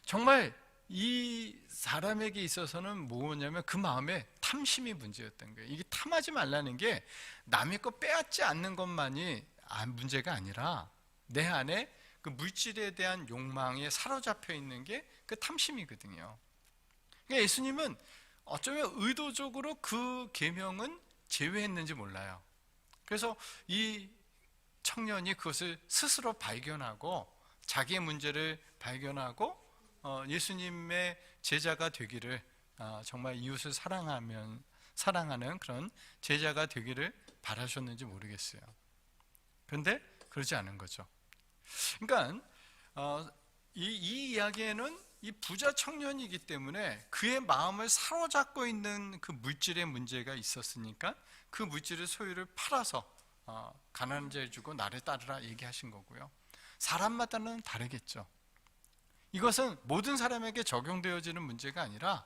정말 이 사람에게 있어서는 뭐냐면 그 마음에 탐심이 문제였던 거예요. 이게 탐하지 말라는 게 남의 거 빼앗지 않는 것만이 문제가 아니라 내 안에 그 물질에 대한 욕망에 사로잡혀 있는 게 그 탐심이거든요. 그러니까 예수님은 어쩌면 의도적으로 그 계명은 제외했는지 몰라요. 그래서 이 청년이 그것을 스스로 발견하고 자기의 문제를 발견하고 예수님의 제자가 되기를, 정말 이웃을 사랑하는 그런 제자가 되기를 바라셨는지 모르겠어요. 그런데 그러지 않은 거죠. 그러니까 이 이야기에는 이 부자 청년이기 때문에 그의 마음을 사로잡고 있는 그 물질의 문제가 있었으니까 그 물질의 소유를 팔아서 가난한 자에 주고 나를 따르라 얘기하신 거고요. 사람마다는 다르겠죠. 이것은 모든 사람에게 적용되어지는 문제가 아니라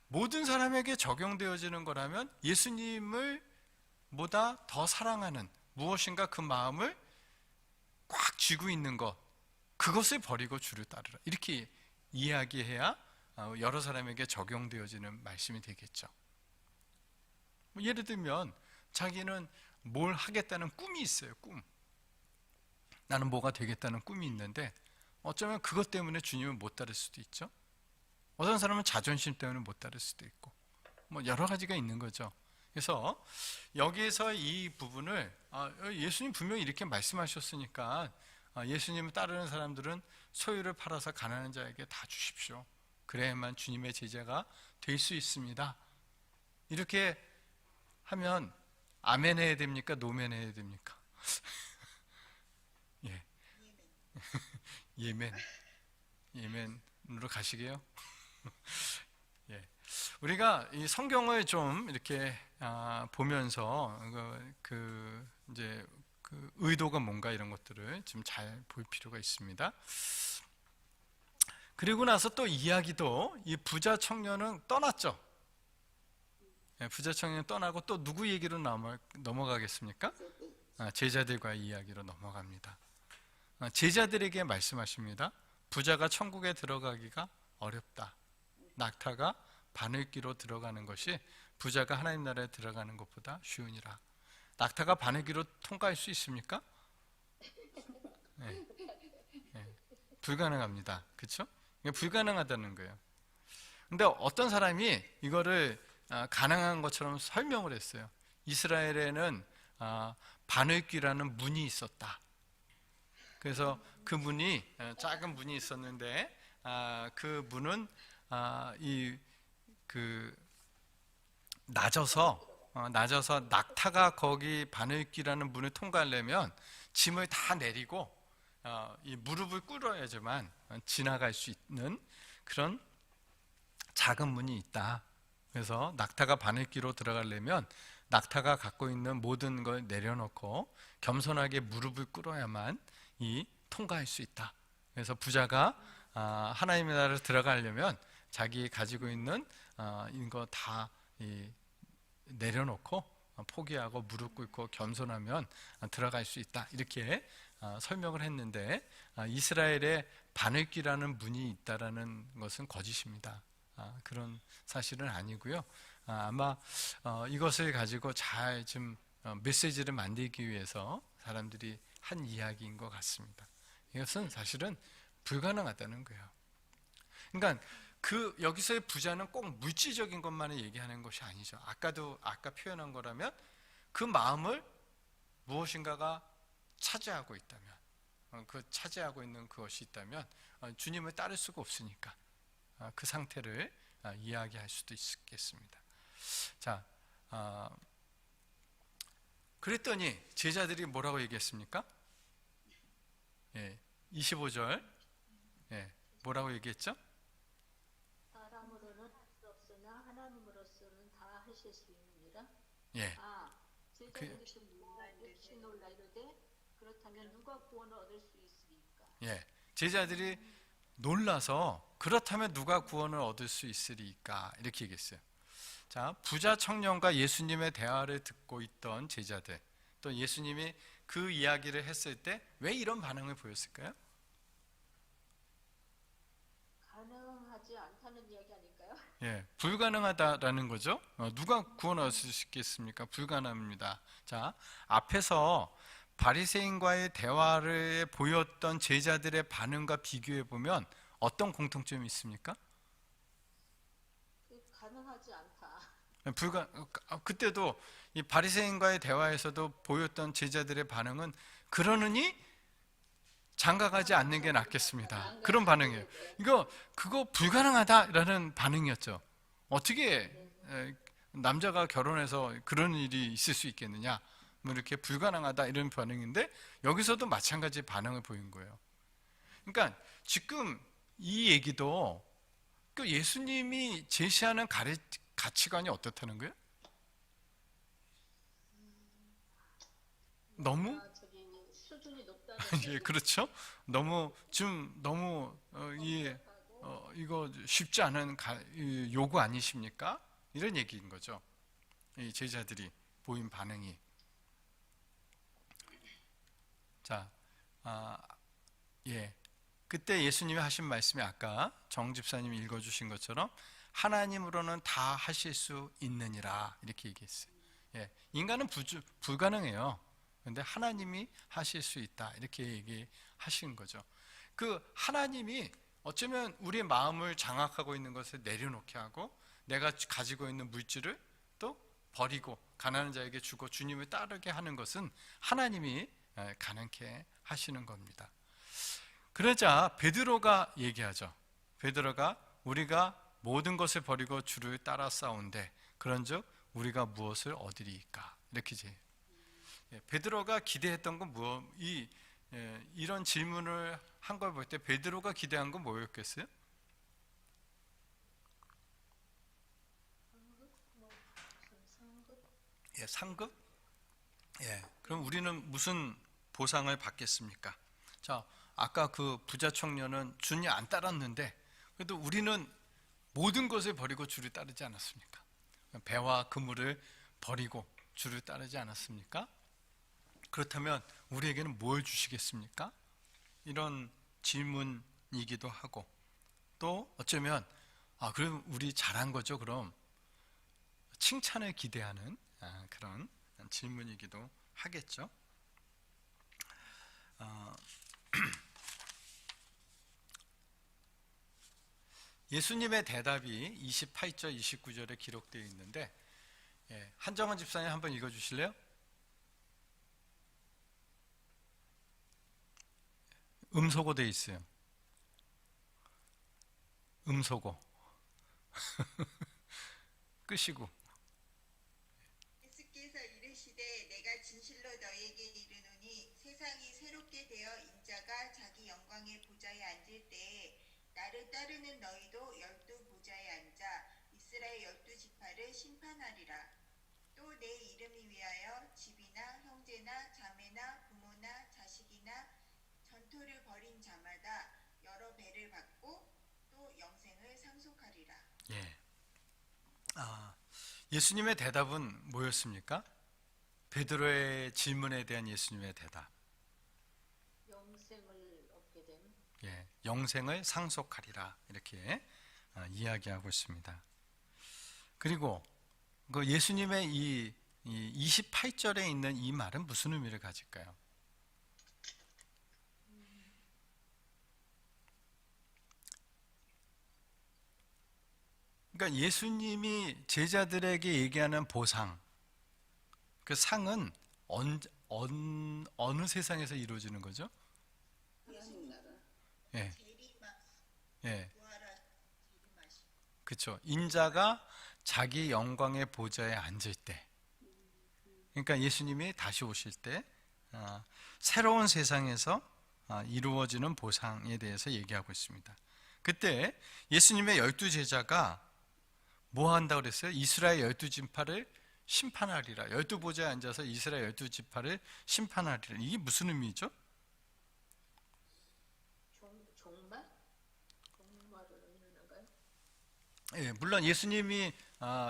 모든 사람에게 적용되어지는 거라면 예수님을 보다 더 사랑하는 무엇인가 그 마음을 꽉 쥐고 있는 것, 그것을 버리고 주를 따르라, 이렇게 이야기해야 여러 사람에게 적용되어지는 말씀이 되겠죠. 예를 들면 자기는 뭘 하겠다는 꿈이 있어요. 꿈. 나는 뭐가 되겠다는 꿈이 있는데 어쩌면 그것 때문에 주님을 못 따를 수도 있죠. 어떤 사람은 자존심 때문에 못 따를 수도 있고 여러 가지가 있는 거죠. 그래서 여기에서 이 부분을 예수님 분명히 이렇게 말씀하셨으니까 예수님을 따르는 사람들은 소유를 팔아서 가난한 자에게 다 주십시오. 그래야만 주님의 제자가 될 수 있습니다. 이렇게 하면 아멘 해야 됩니까? 노멘 해야 됩니까? 예. 예멘으로 가시게요. 예. 우리가 이 성경을 좀 이렇게 보면서 이제 그 의도가 뭔가 이런 것들을 좀 잘 볼 필요가 있습니다. 그리고 나서 또 이야기도 이 부자 청년은 떠났죠. 부자 청년 떠나고 또 누구 얘기로 넘어가겠습니까? 제자들과의 이야기로 넘어갑니다. 제자들에게 말씀하십니다. 부자가 천국에 들어가기가 어렵다. 낙타가 바늘귀로 들어가는 것이 부자가 하나님 나라에 들어가는 것보다 쉬우니라. 낙타가 바늘귀로 통과할 수 있습니까? 네. 불가능합니다. 그렇죠? 불가능하다는 거예요. 근데 어떤 사람이 이거를 가능한 것처럼 설명을 했어요. 이스라엘에는 바늘귀라는 문이 있었다. 그래서 그 문이 작은 문이 있었는데 그 문은 낮아서 낙타가 거기 바늘귀라는 문을 통과하려면 짐을 다 내리고 이 무릎을 꿇어야지만 지나갈 수 있는 그런 작은 문이 있다. 그래서 낙타가 바늘귀로 들어가려면 낙타가 갖고 있는 모든 걸 내려놓고 겸손하게 무릎을 꿇어야만 통과할 수 있다. 그래서 부자가 하나님의 나라로 들어가려면 자기 가지고 있는 이거 다 내려놓고 포기하고 무릎 꿇고 겸손하면 들어갈 수 있다. 이렇게 설명을 했는데 이스라엘에 바늘귀라는 문이 있다라는 것은 거짓입니다. 그런 사실은 아니고요. 아마 이것을 가지고 잘 좀 메시지를 만들기 위해서 사람들이 한 이야기인 것 같습니다. 이것은 사실은 불가능하다는 거예요. 그러니까 여기서의 부자는 꼭 물질적인 것만을 얘기하는 것이 아니죠. 아까 표현한 거라면 그 마음을 무엇인가가 차지하고 있다면, 그 차지하고 있는 그것이 있다면 주님을 따를 수가 없으니까 그 상태를 이야기할 수도 있겠습니다. 자, 그랬더니 제자들이 뭐라고 얘기했습니까? 25절 뭐라고 얘기했죠? 사람으로는 할 수 없으나 하나님으로서는 다 하실 수 있느니라. 제자들이 좀 놀라 이르되 그렇다면 누가 구원을 얻을 수 있으리까? 제자들이 놀라서 그렇다면 누가 구원을 얻을 수 있으리까? 이렇게 얘기했어요. 자, 부자 청년과 예수님의 대화를 듣고 있던 제자들, 또 예수님이 그 이야기를 했을 때 왜 이런 반응을 보였을까요? 가능하지 않다는 이야기 아닐까요? 불가능하다라는 거죠. 누가 구원을 얻을 수 있겠습니까? 불가능합니다. 자, 앞에서 바리새인과의 대화를 보였던 제자들의 반응과 비교해 보면 어떤 공통점이 있습니까? 가능하지 않다. 그때도 이 바리새인과의 대화에서도 보였던 제자들의 반응은 그러느니 장가가지 않는 게 낫겠습니다. 그런 반응이에요. 그거 불가능하다라는 반응이었죠. 어떻게 남자가 결혼해서 그런 일이 있을 수 있겠느냐? 뭐 이렇게 불가능하다 이런 반응인데 여기서도 마찬가지 반응을 보인 거예요. 그러니까 지금 이 얘기도 그 예수님이 제시하는 가치관이 어떻다는 거예요? 너무 수준이 높다는 그렇죠. 너무 이거 쉽지 않은 요구 아니십니까? 이런 얘기인 거죠. 이 제자들이 보인 반응이. 자, 그때 예수님이 하신 말씀이 아까 정 집사님이 읽어주신 것처럼 하나님으로는 다 하실 수 있느니라 이렇게 얘기했어요. 인간은 불가능해요. 그런데 하나님이 하실 수 있다 이렇게 얘기하신 거죠. 그 하나님이 어쩌면 우리의 마음을 장악하고 있는 것을 내려놓게 하고 내가 가지고 있는 물질을 또 버리고 가난한 자에게 주고 주님을 따르게 하는 것은 하나님이 가능케 하시는 겁니다. 그러자 베드로가 얘기하죠. 베드로가 우리가 모든 것을 버리고 주를 따라 싸운데 그런즉 우리가 무엇을 얻으리이까? 이렇게 베드로가 기대했던 건 이런 질문을 한 걸 볼 때 베드로가 기대한 건 뭐였겠어요? 예, 상급? 예, 그럼 우리는 무슨 보상을 받겠습니까? 자, 아까 그 부자 청년은 주님 안 따랐는데 그래도 우리는 모든 것을 버리고 주를 따르지 않았습니까? 배와 그물을 버리고 주를 따르지 않았습니까? 그렇다면 우리에게는 뭘 주시겠습니까? 이런 질문이기도 하고, 또 어쩌면 그럼 우리 잘한 거죠. 그럼 칭찬을 기대하는 그런 질문이기도 하겠죠. 예수님의 대답이 28절, 29절에 기록되어 있는데, 한정원 집사님 한번 읽어주실래요? 음소거 되어 있어요. 음소거. 끄시고. 예수께서 이르시되 내가 진실로 너희에게 이르노니 세상이 새롭게 되어 인자가 자기 영광의 보좌에 앉을 때에 나를 따르는 너희도 12보좌에 앉아 이스라엘 12지파를 심판하리라. 또 내 이름을 위하여 집이나 형제나 자매나 부모나 자식이나 전토를 벌인 자마다 여러 배를 받고 또 영생을 상속하리라. 예. 예수님의 대답은 뭐였습니까? 베드로의 질문에 대한 예수님의 대답. 영생을 얻게 됨. 예, 영생을 상속하리라 이렇게 이야기하고 있습니다. 그리고 그 예수님의 이 28절에 있는 이 말은 무슨 의미를 가질까요? 그러니까 예수님이 제자들에게 얘기하는 보상, 그 상은 어느 세상에서 이루어지는 거죠? 하나님 나라 예, 재림하 예, 부활하 재림하시. 그렇죠. 인자가 자기 영광의 보좌에 앉을 때, 그러니까 예수님이 다시 오실 때 새로운 세상에서 이루어지는 보상에 대해서 얘기하고 있습니다. 그때 예수님의 12제자가 뭐 한다고 그랬어요? 이스라엘 12지파를 심판하리라. 12보좌에 앉아서 이스라엘 12지파를 심판하리라. 이게 무슨 의미죠? 종말? 종말을 의미하는가요? 예, 물론 예수님이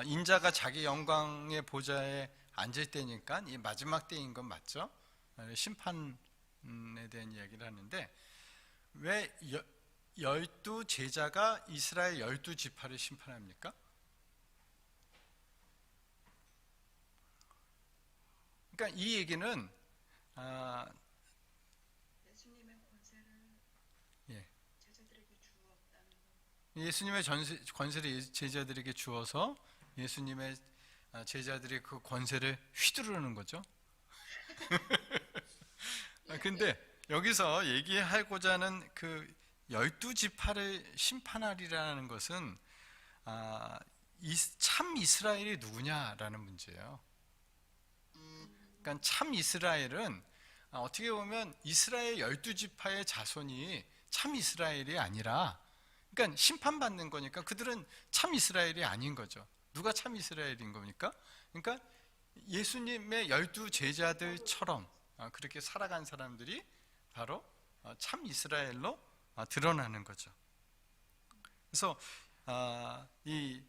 인자가 자기 영광의 보좌에 앉을 때니까 이 마지막 때인 건 맞죠? 심판에 대한 이야기를 하는데 왜 12제자가 이스라엘 12지파를 심판합니까? 그러니까 이 얘기는 예수님의 권세를 예, 제자들에게 주었다는 것. 예수님의 권세를 제자들에게 주어서 예수님의 제자들이 그 권세를 휘두르는 거죠. 근데 여기서 얘기하고자 하는 그 12지파를 심판하리라는 것은 참 이스라엘이 누구냐라는 문제예요. 그러니까 참 이스라엘은 어떻게 보면 이스라엘 12지파의 자손이 참 이스라엘이 아니라, 그러니까 심판받는 거니까 그들은 참 이스라엘이 아닌 거죠. 누가 참 이스라엘인 겁니까? 그러니까 예수님의 12제자들처럼 그렇게 살아간 사람들이 바로 참 이스라엘로 드러나는 거죠. 그래서 이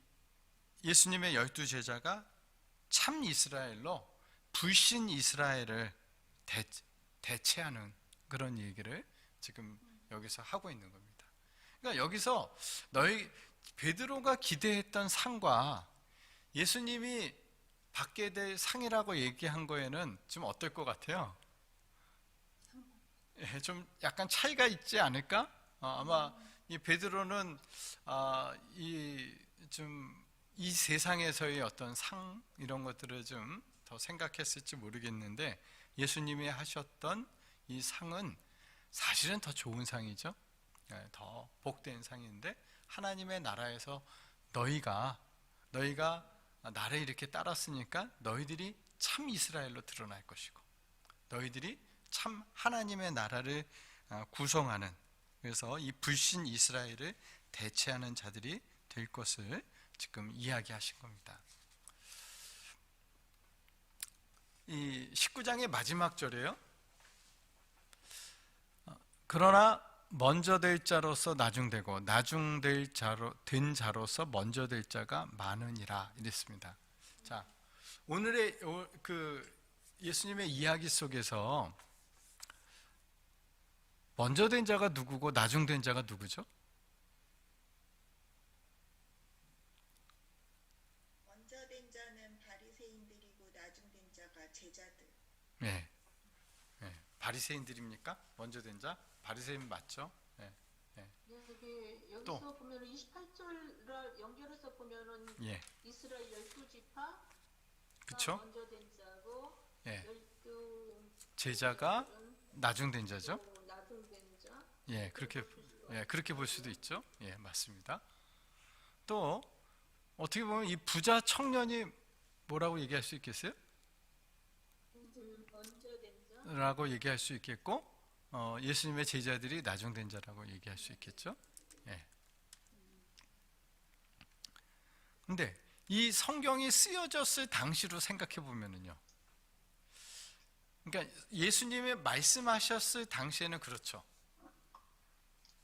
예수님의 12제자가 참 이스라엘로 불신 이스라엘을 대체하는 그런 얘기를 지금 여기서 하고 있는 겁니다. 그러니까 여기서 베드로가 기대했던 상과 예수님이 받게 될 상이라고 얘기한 거에는 좀 어떨 것 같아요? 예, 좀 약간 차이가 있지 않을까? 아마 이 베드로는 이 세상에서의 어떤 상 이런 것들을 좀 더 생각했을지 모르겠는데 예수님이 하셨던 이 상은 사실은 더 좋은 상이죠. 더 복된 상인데 하나님의 나라에서 너희가 나를 이렇게 따랐으니까 너희들이 참 이스라엘로 드러날 것이고 너희들이 참 하나님의 나라를 구성하는, 그래서 이 불신 이스라엘을 대체하는 자들이 될 것을 지금 이야기하신 겁니다. 이 19장의 마지막 절이에요. 그러나 먼저 될 자로서 나중되고 나중될 자로 된 자로서 먼저 될 자가 많으니라 이랬습니다. 자, 오늘의 그 예수님의 이야기 속에서 먼저 된 자가 누구고 나중된 자가 누구죠? 먼저 된 자는 바리새인들이고 나중된 자가 제자들. 네. 네. 바리새인들입니까? 먼저 된 자? 바리새인 맞죠? 네. 여기 또. 여기서 보면은 28절을 연결해서 보면은 예. 이스라엘 12지파 그쵸? 먼저 된 자고 예. 12 제자가 나중된 자죠? 나중된 자. 예, 그렇게 볼 수도 있죠. 예, 맞습니다. 또 어떻게 보면 이 부자 청년이 뭐라고 얘기할 수 있겠어요? 먼저 된 자. 라고 얘기할 수 있겠고, 예수님의 제자들이 나중된 자라고 얘기할 수 있겠죠. 예. 근데 이 성경이 쓰여졌을 당시로 생각해 보면은요. 그러니까 예수님이 말씀하셨을 당시에는 그렇죠.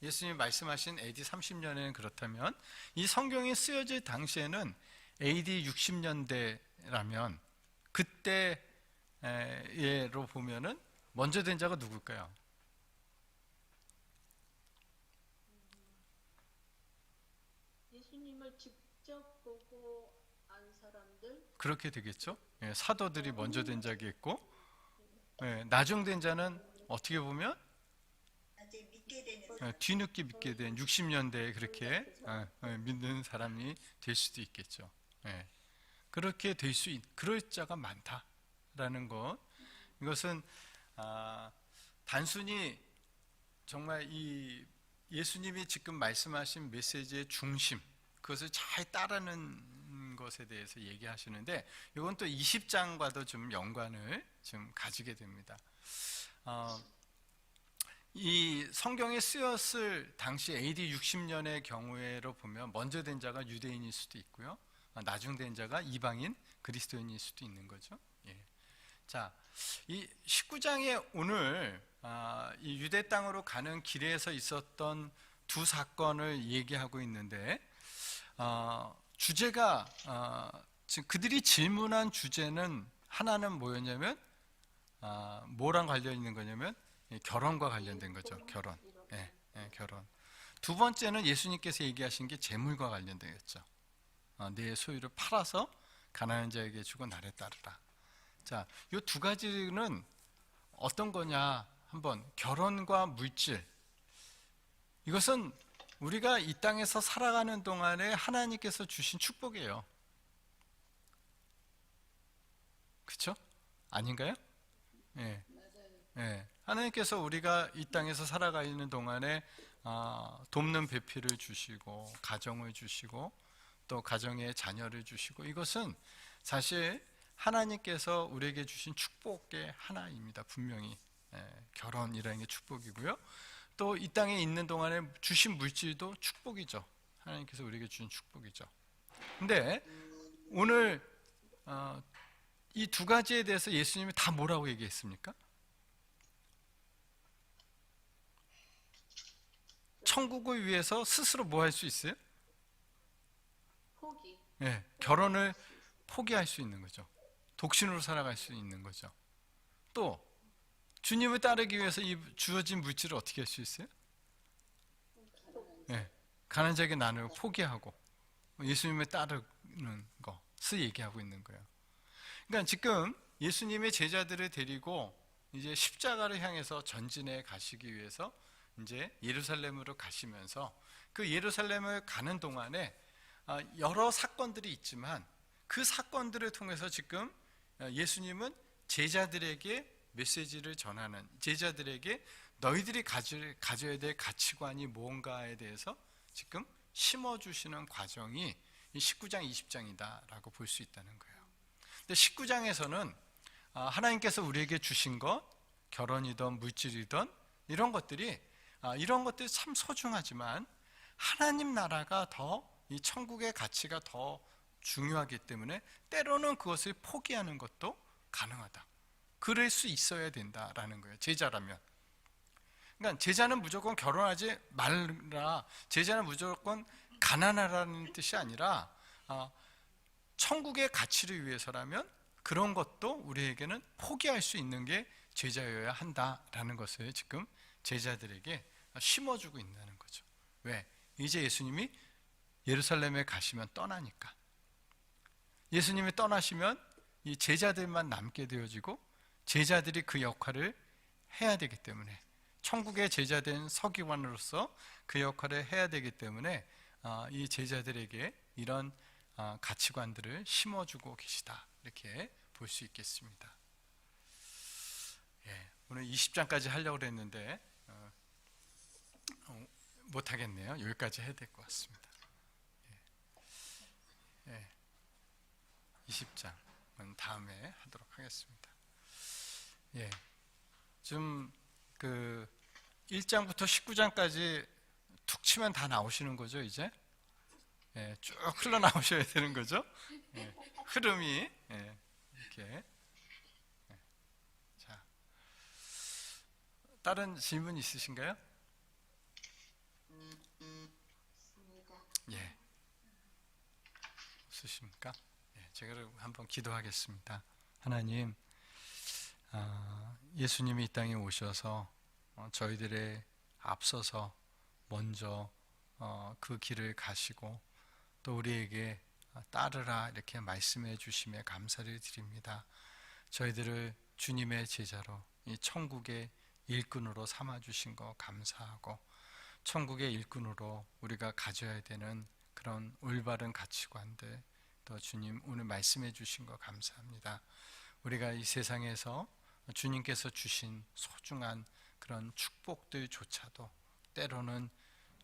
예수님이 말씀하신 AD 30년에는 그렇다면 이 성경이 쓰여질 당시에는 AD 60년대라면 그때로 보면은 먼저 된 자가 누굴까요? 예수님을 직접 보고 안 사람들. 그렇게 되겠죠. 예, 사도들이 먼저 된 자겠고, 예, 나중된 자는 어떻게 보면 나중에 믿게 되는 뒤늦게 믿게 된 60년대에 그렇게 믿는 사람이 될 수도 있겠죠. 예. 그렇게 그럴 자가 많다라는 것. 이것은 단순히 정말 이 예수님이 지금 말씀하신 메시지의 중심, 그것을 잘 따르는 것에 대해서 얘기하시는데, 이건 또 20장과도 좀 연관을 좀 가지게 됩니다. 이 성경에 쓰였을 당시 AD 60년의 경우에로 보면 먼저 된 자가 유대인일 수도 있고요, 나중된 자가 이방인 그리스도인일 수도 있는 거죠. 예. 자, 이 19장에 오늘 이 유대 땅으로 가는 길에서 있었던 두 사건을 얘기하고 있는데, 주제가 지금 그들이 질문한 주제는 하나는 뭐였냐면 뭐랑 관련 있는 거냐면 결혼과 관련된 거죠. 결혼. 예, 결혼. 두 번째는 예수님께서 얘기하신 게 재물과 관련되었죠. 내 소유를 팔아서 가난한 자에게 주고 나를 따르라. 자, 이 두 가지는 어떤 거냐? 한번 결혼과 물질. 이것은 우리가 이 땅에서 살아가는 동안에 하나님께서 주신 축복이에요. 그렇죠? 아닌가요? 예. 예. 하나님께서 우리가 이 땅에서 살아가 있는 동안에 돕는 배필을 주시고 가정을 주시고 또 가정에 자녀를 주시고, 이것은 사실 하나님께서 우리에게 주신 축복의 하나입니다. 분명히 결혼이라는 게 축복이고요. 또 이 땅에 있는 동안에 주신 물질도 축복이죠. 하나님께서 우리에게 주신 축복이죠. 근데 오늘 이 두 가지에 대해서 예수님이 다 뭐라고 얘기했습니까? 천국을 위해서 스스로 뭐 할 수 있어요? 포기. 예, 결혼을 포기할 수 있는 거죠. 독신으로 살아갈 수 있는 거죠. 또 주님을 따르기 위해서 이 주어진 물질을 어떻게 할 수 있어요? 예, 가난한 자에게 나누고 포기하고 예수님을 따르는 것을 얘기하고 있는 거예요. 그러니까 지금 예수님의 제자들을 데리고 이제 십자가를 향해서 전진해 가시기 위해서 이제 예루살렘으로 가시면서 그 예루살렘을 가는 동안에 여러 사건들이 있지만 그 사건들을 통해서 지금 예수님은 제자들에게 메시지를 전하는, 제자들에게 너희들이 가져야 될 가치관이 뭔가에 대해서 지금 심어주시는 과정이 이 19장, 20장이다라고 볼 수 있다는 거예요. 근데 19장에서는 하나님께서 우리에게 주신 것, 결혼이든 물질이든 이런 것들이 참 소중하지만 하나님 나라가 더, 이 천국의 가치가 더 중요하기 때문에 때로는 그것을 포기하는 것도 가능하다. 그럴 수 있어야 된다라는 거예요. 제자라면. 그러니까 제자는 무조건 결혼하지 말라. 제자는 무조건 가난하라는 뜻이 아니라 천국의 가치를 위해서라면 그런 것도 우리에게는 포기할 수 있는 게 제자여야 한다라는 것을 지금 제자들에게 심어주고 있다는 거죠. 왜? 이제 예수님이 예루살렘에 가시면 떠나니까. 예수님이 떠나시면 이 제자들만 남게 되어지고 제자들이 그 역할을 해야 되기 때문에, 천국의 제자된 서기관으로서 그 역할을 해야 되기 때문에 이 제자들에게 이런 가치관들을 심어주고 계시다, 이렇게 볼 수 있겠습니다. 오늘 20장까지 하려고 했는데 못하겠네요. 여기까지 해야 될 것 같습니다. 20장은 다음에 하도록 하겠습니다. 좀 그 1장부터 19장까지 툭 치면 다 나오시는 거죠, 이제? 쭉 흘러나오셔야 되는 거죠? 흐름이 이렇게. 자, 다른 질문 있으신가요? 없으십니까? 제가 한번 기도하겠습니다. 하나님, 예수님이 이 땅에 오셔서 저희들의 앞서서 먼저 그 길을 가시고 또 우리에게 따르라 이렇게 말씀해 주심에 감사를 드립니다. 저희들을 주님의 제자로 이 천국의 일꾼으로 삼아 주신 거 감사하고, 천국의 일꾼으로 우리가 가져야 되는 그런 올바른 가치관들 또 주님 오늘 말씀해 주신 거 감사합니다. 우리가 이 세상에서 주님께서 주신 소중한 그런 축복들조차도 때로는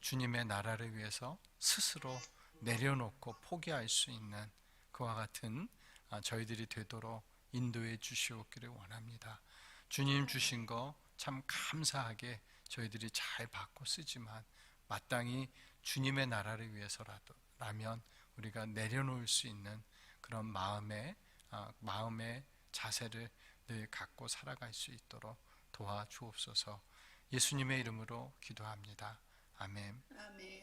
주님의 나라를 위해서 스스로 내려놓고 포기할 수 있는 그와 같은 저희들이 되도록 인도해 주시옵기를 원합니다. 주님 주신 거 참 감사하게 저희들이 잘 받고 쓰지만 마땅히 주님의 나라를 위해서라면 우리가 내려놓을 수 있는 그런 마음의 자세를 늘 갖고 살아갈 수 있도록 도와주옵소서. 예수님의 이름으로 기도합니다. 아멘. 아멘.